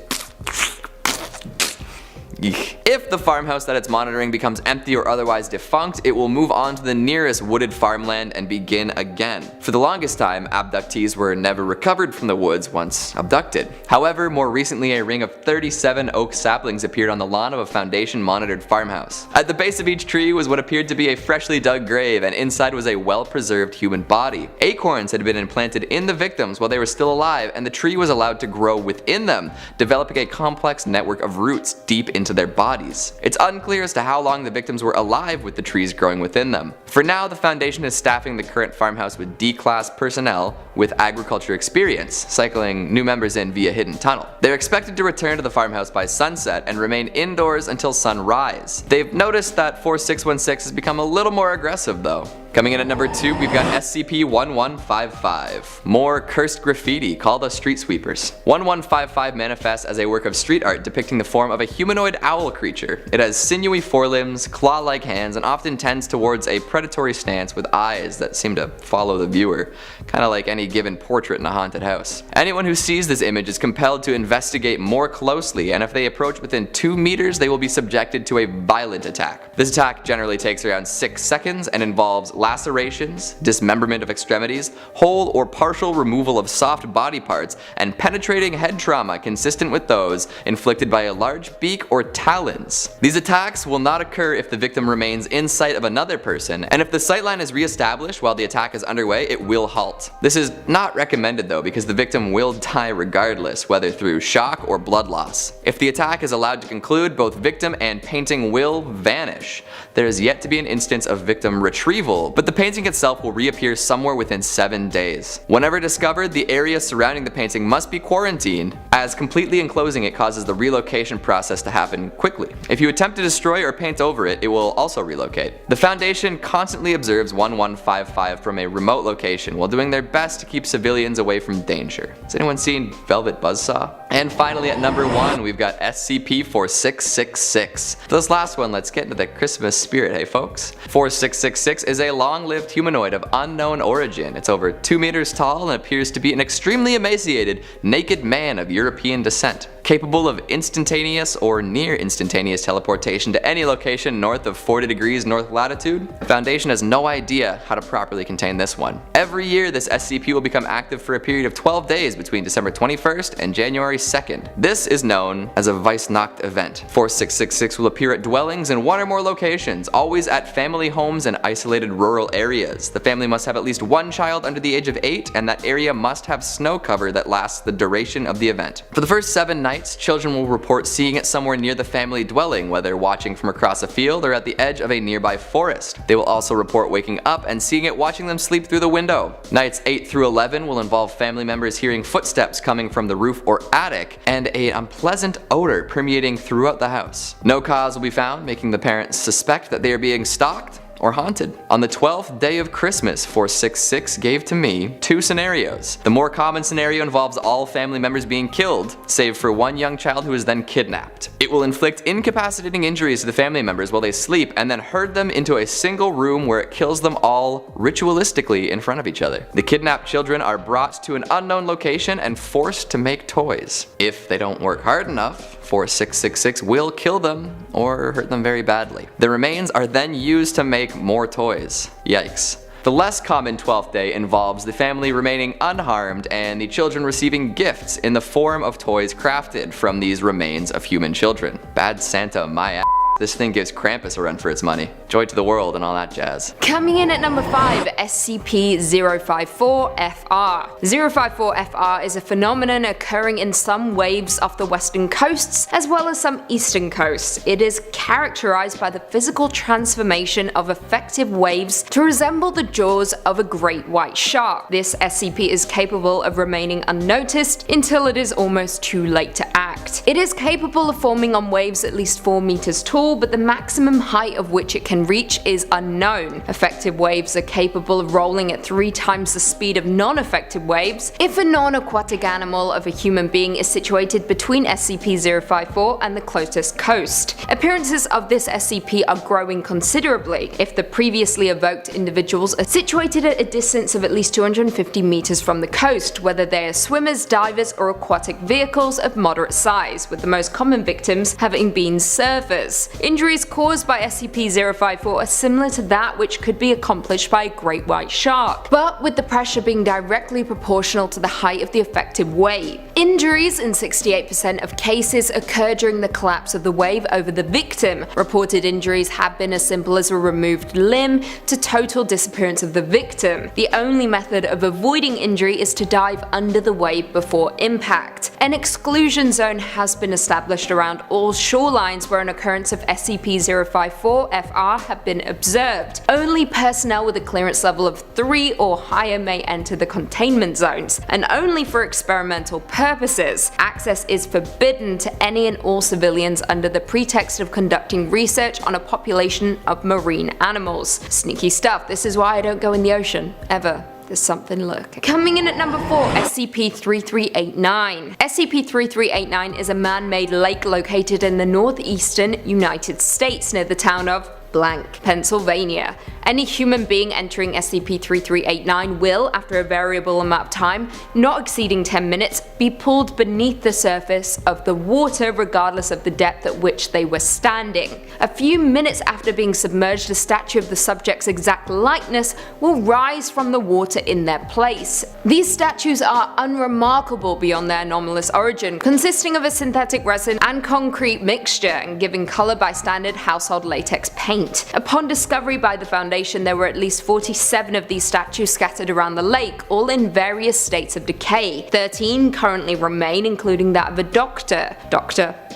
if the farmhouse that it's monitoring becomes empty or otherwise defunct, it will move on to the nearest wooded farmland and begin again. For the longest time, abductees were never recovered from the woods once abducted. However, more recently a ring of 37 oak saplings appeared on the lawn of a Foundation-monitored farmhouse. At the base of each tree was what appeared to be a freshly dug grave, and inside was a well-preserved human body. Acorns had been implanted in the victims while they were still alive, and the tree was allowed to grow within them, developing a complex network of roots deep into their bodies. It's unclear as to how long the victims were alive with the trees growing within them. For now, the Foundation is staffing the current farmhouse with D-class personnel with agriculture experience, cycling new members in via hidden tunnel. They're expected to return to the farmhouse by sunset and remain indoors until sunrise. They've noticed that 4616 has become a little more aggressive though. Coming in at number 2, we've got SCP-1155. More cursed graffiti, called us street sweepers. 1155 manifests as a work of street art depicting the form of a humanoid owl creature. It has sinewy forelimbs, claw-like hands, and often tends towards a predatory stance with eyes that seem to follow the viewer, kind of like any given portrait in a haunted house. Anyone who sees this image is compelled to investigate more closely, and if they approach within 2 meters, they will be subjected to a violent attack. This attack generally takes around 6 seconds and involves lacerations, dismemberment of extremities, whole or partial removal of soft body parts, and penetrating head trauma consistent with those inflicted by a large beak or talons. These attacks will not occur if the victim remains in sight of another person, and if the sightline is re-established while the attack is underway, it will halt. This is not recommended though, because the victim will die regardless, whether through shock or blood loss. If the attack is allowed to conclude, both victim and painting will vanish. There is yet to be an instance of victim retrieval, but the painting itself will reappear somewhere within 7 days. Whenever discovered, the area surrounding the painting must be quarantined, as completely enclosing it causes the relocation process to happen quickly. If you attempt to destroy or paint over it, it will also relocate. The Foundation constantly observes 1155 from a remote location while doing their best to keep civilians away from danger. Has anyone seen Velvet Buzzsaw? And finally at number 1, we've got SCP-4666. For this last one, let's get into the Christmas spirit, hey folks? 4666 is a long-lived humanoid of unknown origin. It's over 2 meters tall and appears to be an extremely emaciated, naked man of European descent. Capable of instantaneous or near instantaneous teleportation to any location north of 40 degrees north latitude, the Foundation has no idea how to properly contain this one. Every year, this SCP will become active for a period of 12 days between December 21st and January 2nd. This is known as a Weissnacht event. 4666 will appear at dwellings in 1 or more locations, always at family homes and isolated rural areas. The family must have at least 1 child under the age of 8, and that area must have snow cover that lasts the duration of the event. For the first 7 nights nights, children will report seeing it somewhere near the family dwelling, whether watching from across a field or at the edge of a nearby forest. They will also report waking up and seeing it watching them sleep through the window. Nights 8 through 11 will involve family members hearing footsteps coming from the roof or attic and an unpleasant odor permeating throughout the house. No cause will be found, making the parents suspect that they are being stalked or haunted. On the 12th day of Christmas, 466 gave to me 2 scenarios. The more common scenario involves all family members being killed, save for one young child who is then kidnapped. It will inflict incapacitating injuries to the family members while they sleep and then herd them into a single room where it kills them all ritualistically in front of each other. The kidnapped children are brought to an unknown location and forced to make toys. If they don't work hard enough, 4666 will kill them or hurt them very badly. The remains are then used to make more toys. Yikes. The less common 12th day involves the family remaining unharmed and the children receiving gifts in the form of toys crafted from these remains of human children. Bad Santa, my ass. This thing gives Krampus a run for its money. Joy to the world and all that jazz. Coming in at number 5, SCP-054-FR. 054-FR is a phenomenon occurring in some waves off the western coasts as well as some eastern coasts. It is characterized by the physical transformation of effective waves to resemble the jaws of a great white shark. This SCP is capable of remaining unnoticed until it is almost too late to act. It is capable of forming on waves at least 4 meters tall, but the maximum height of which it can reach is unknown. Effective waves are capable of rolling at 3 times the speed of non-effective waves if a non-aquatic animal of a human being is situated between SCP-054 and the closest coast. Appearances of this SCP are growing considerably if the previously evoked individuals are situated at a distance of at least 250 meters from the coast, whether they are swimmers, divers, or aquatic vehicles of moderate size, with the most common victims having been surfers. Injuries caused by SCP-054 are similar to that which could be accomplished by a great white shark, but with the pressure being directly proportional to the height of the effective wave. Injuries in 68% of cases occur during the collapse of the wave over the victim. Reported injuries have been as simple as a removed limb to total disappearance of the victim. The only method of avoiding injury is to dive under the wave before impact. An exclusion zone has been established around all shorelines where an occurrence of SCP-054-FR have been observed. Only personnel with a clearance level of 3 or higher may enter the containment zones, and only for experimental purposes. Access is forbidden to any and all civilians under the pretext of conducting research on a population of marine animals. Sneaky stuff, this is why I don't go in the ocean, ever. There's something lurking. Coming in at number 4, SCP-3389. SCP-3389 is a man-made lake located in the northeastern United States near the town of Pennsylvania. Any human being entering SCP-3389 will, after a variable amount of time, not exceeding 10 minutes, be pulled beneath the surface of the water regardless of the depth at which they were standing. A few minutes after being submerged, a statue of the subject's exact likeness will rise from the water in their place. These statues are unremarkable beyond their anomalous origin, consisting of a synthetic resin and concrete mixture and giving color by standard household latex paint. Upon discovery by the Foundation, there were at least 47 of these statues scattered around the lake, all in various states of decay. 13 currently remain, including that of a Dr.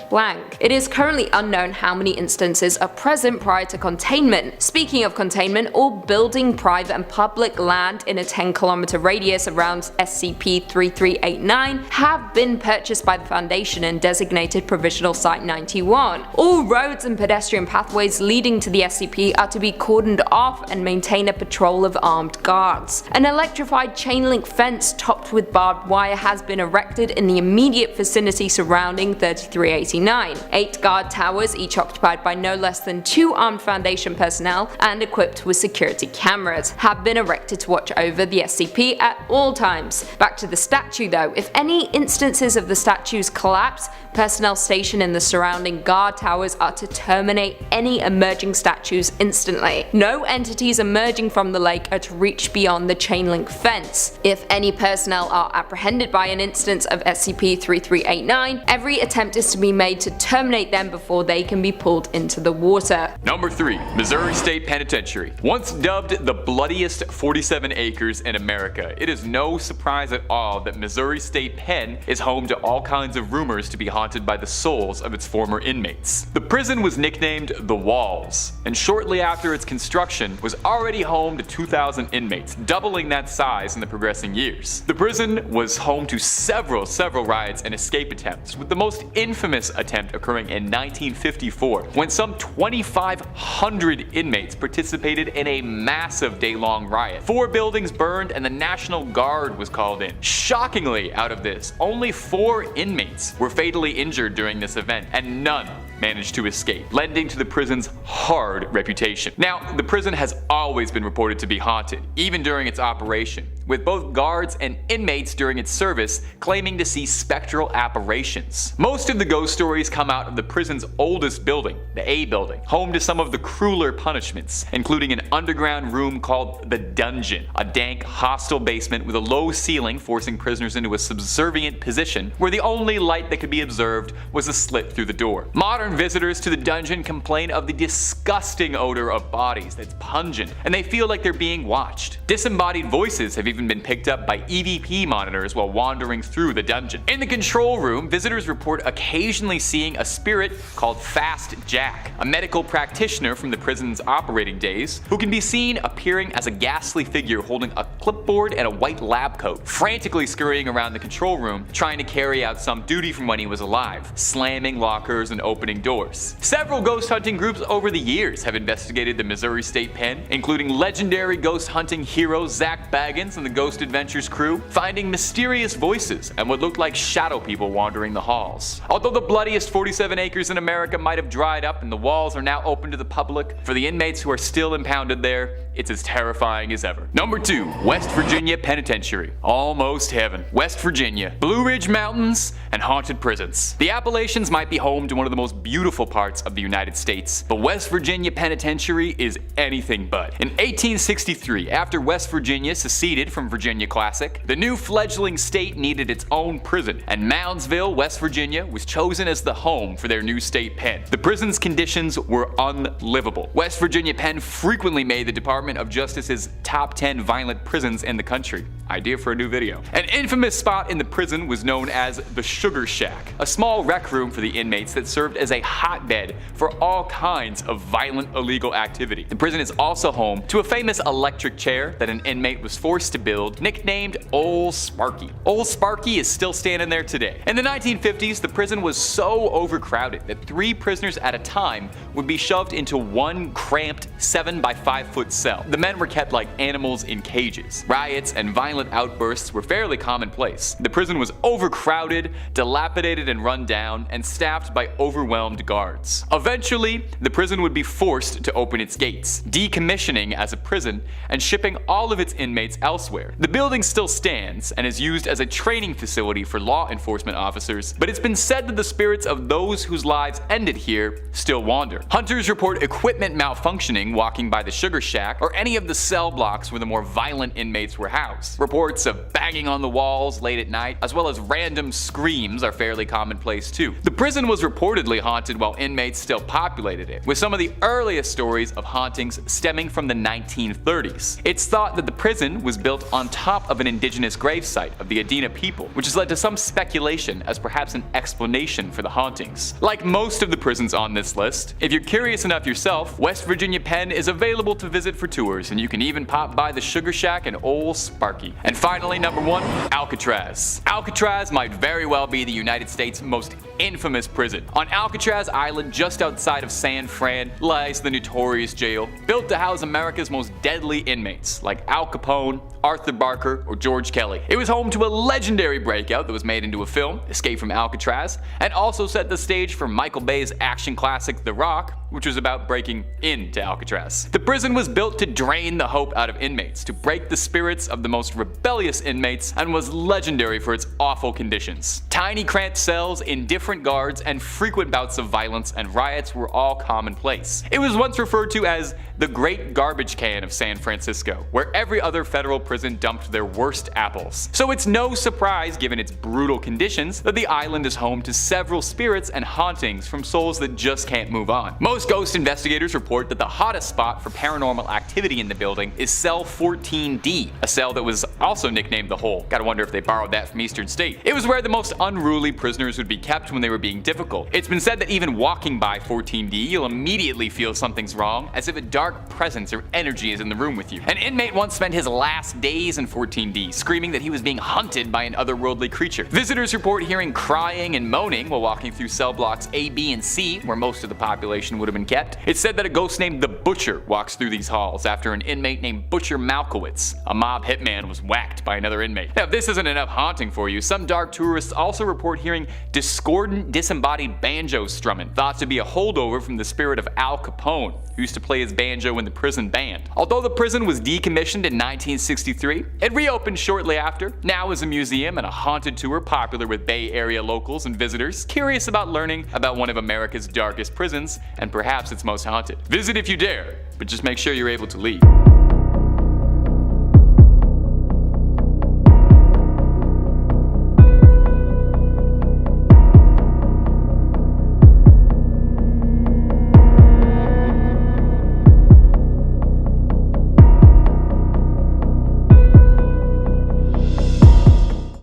Blank. It is currently unknown how many instances are present prior to containment. Speaking of containment, all building, private and public land in a 10-kilometer radius around SCP-3389 have been purchased by the Foundation and designated Provisional Site 91. All roads and pedestrian pathways leading to the SCP are to be cordoned off and maintain a patrol of armed guards. An electrified chain link fence topped with barbed wire has been erected in the immediate vicinity surrounding 3389. 8 guard towers, each occupied by no less than 2 armed Foundation personnel and equipped with security cameras, have been erected to watch over the SCP at all times. Back to the statue though, if any instances of the statue's collapse, personnel stationed in the surrounding guard towers are to terminate any emerging statues instantly. No entities emerging from the lake are to reach beyond the chain link fence. If any personnel are apprehended by an instance of SCP-3389, every attempt is to be made made to terminate them before they can be pulled into the water. Number 3. Missouri State Penitentiary. Once dubbed the bloodiest 47 acres in America, it is no surprise at all that Missouri State Pen is home to all kinds of rumors to be haunted by the souls of its former inmates. The prison was nicknamed The Walls, and shortly after its construction was already home to 2,000 inmates, doubling that size in the progressing years. The prison was home to several riots and escape attempts, with the most infamous attempt occurring in 1954, when some 2,500 inmates participated in a massive day-long riot. 4 buildings burned and the National Guard was called in. Shockingly, out of this, only 4 inmates were fatally injured during this event, and none managed to escape, lending to the prison's hard reputation. Now, the prison has always been reported to be haunted, even during its operation, with both guards and inmates during its service claiming to see spectral apparitions. Most of the ghost stories come out of the prison's oldest building, the A building, home to some of the crueler punishments, including an underground room called the Dungeon, a dank, hostile basement with a low ceiling forcing prisoners into a subservient position where the only light that could be observed was a slit through the door. Modern visitors to the dungeon complain of the disgusting odor of bodies that's pungent, and they feel like they're being watched. Disembodied voices have even been picked up by EVP monitors while wandering through the dungeon. In the control room, visitors report occasionally seeing a spirit called Fast Jack, a medical practitioner from the prison's operating days, who can be seen appearing as a ghastly figure holding a clipboard and a white lab coat, frantically scurrying around the control room trying to carry out some duty from when he was alive, slamming lockers and opening doors. Several ghost hunting groups over the years have investigated the Missouri State Pen, including legendary ghost hunting hero Zach Baggins and the Ghost Adventures crew, finding mysterious voices and what looked like shadow people wandering the halls. Although the bloodiest 47 acres in America might have dried up and the walls are now open to the public, for the inmates who are still impounded there, it's as terrifying as ever. Number 2. West Virginia Penitentiary. Almost heaven. West Virginia. Blue Ridge Mountains and haunted prisons. The Appalachians might be home to one of the most beautiful parts of the United States, but West Virginia Penitentiary is anything but. In 1863, after West Virginia seceded from Virginia Classic, the new fledgling state needed its own prison, and Moundsville, West Virginia, was chosen as the home for their new state pen. The prison's conditions were unlivable. West Virginia Penn frequently made the Department of Justice's top 10 violent prisons in the country. Idea for a new video. An infamous spot in the prison was known as the Sugar Shack, a small rec room for the inmates that served as a hotbed for all kinds of violent illegal activity. The prison is also home to a famous electric chair that an inmate was forced to build, nicknamed Ol' Sparky. Ol' Sparky is still standing there today. In the 1950s, the prison was so overcrowded that 3 prisoners at a time would be shoved into one cramped 7 by 5 foot cell. The men were kept like animals in cages. Riots and violent outbursts were fairly commonplace. The prison was overcrowded, dilapidated and run down, and staffed by overwhelmed guards. Eventually, the prison would be forced to open its gates, decommissioning as a prison and shipping all of its inmates elsewhere. The building still stands and is used as a training facility for law enforcement officers, but it's been said that the spirits of those whose lives ended here still wander. Hunters report equipment malfunctioning walking by the Sugar Shack or any of the cell blocks where the more violent inmates were housed. Reports of banging on the walls late at night, as well as random screams, are fairly commonplace too. The prison was reportedly haunted while inmates still populated it, with some of the earliest stories of hauntings stemming from the 1930s. It's thought that the prison was built on top of an indigenous gravesite of the Adena people, which has led to some speculation as perhaps an explanation for the hauntings. Like most of the prisons on this list, if you're curious enough yourself, West Virginia Penn is available to visit for tours, and you can even pop by the Sugar Shack and Ol' Sparky. And finally, number 1, Alcatraz. Alcatraz might very well be the United States' most infamous prison. On Alcatraz Island, just outside of San Fran, lies the notorious jail, built to house America's most deadly inmates, like Al Capone, Arthur Barker, or George Kelly. It was home to a legendary breakout that was made into a film, Escape from Alcatraz, and also set the stage for Michael Bay's action classic The Rock, which was about breaking into Alcatraz. The prison was built to drain the hope out of inmates, to break the spirits of the most rebellious inmates, and was legendary for its awful conditions. Tiny cramped cells in different guards and frequent bouts of violence and riots were all commonplace. It was once referred to as the Great Garbage Can of San Francisco, where every other federal prison prison dumped their worst apples. So it's no surprise, given its brutal conditions, that the island is home to several spirits and hauntings from souls that just can't move on. Most ghost investigators report that the hottest spot for paranormal activity in the building is cell 14D, a cell that was also nicknamed the Hole. Gotta wonder if they borrowed that from Eastern State. It was where the most unruly prisoners would be kept when they were being difficult. It's been said that even walking by 14D, you'll immediately feel something's wrong, as if a dark presence or energy is in the room with you. An inmate once spent his last days in 14D, screaming that he was being hunted by an otherworldly creature. Visitors report hearing crying and moaning while walking through cell blocks A, B, and C, where most of the population would have been kept. It's said that a ghost named the Butcher walks through these halls after an inmate named Butcher Malkowitz, a mob hitman, was whacked by another inmate. Now, if this isn't enough haunting for you, some dark tourists also report hearing discordant, disembodied banjo strumming, thought to be a holdover from the spirit of Al Capone, who used to play his banjo in the prison band. Although the prison was decommissioned in 1963, it reopened shortly after, now as a museum and a haunted tour popular with Bay Area locals and visitors curious about learning about one of America's darkest prisons and perhaps its most haunted. Visit if you dare, but just make sure you're able to leave.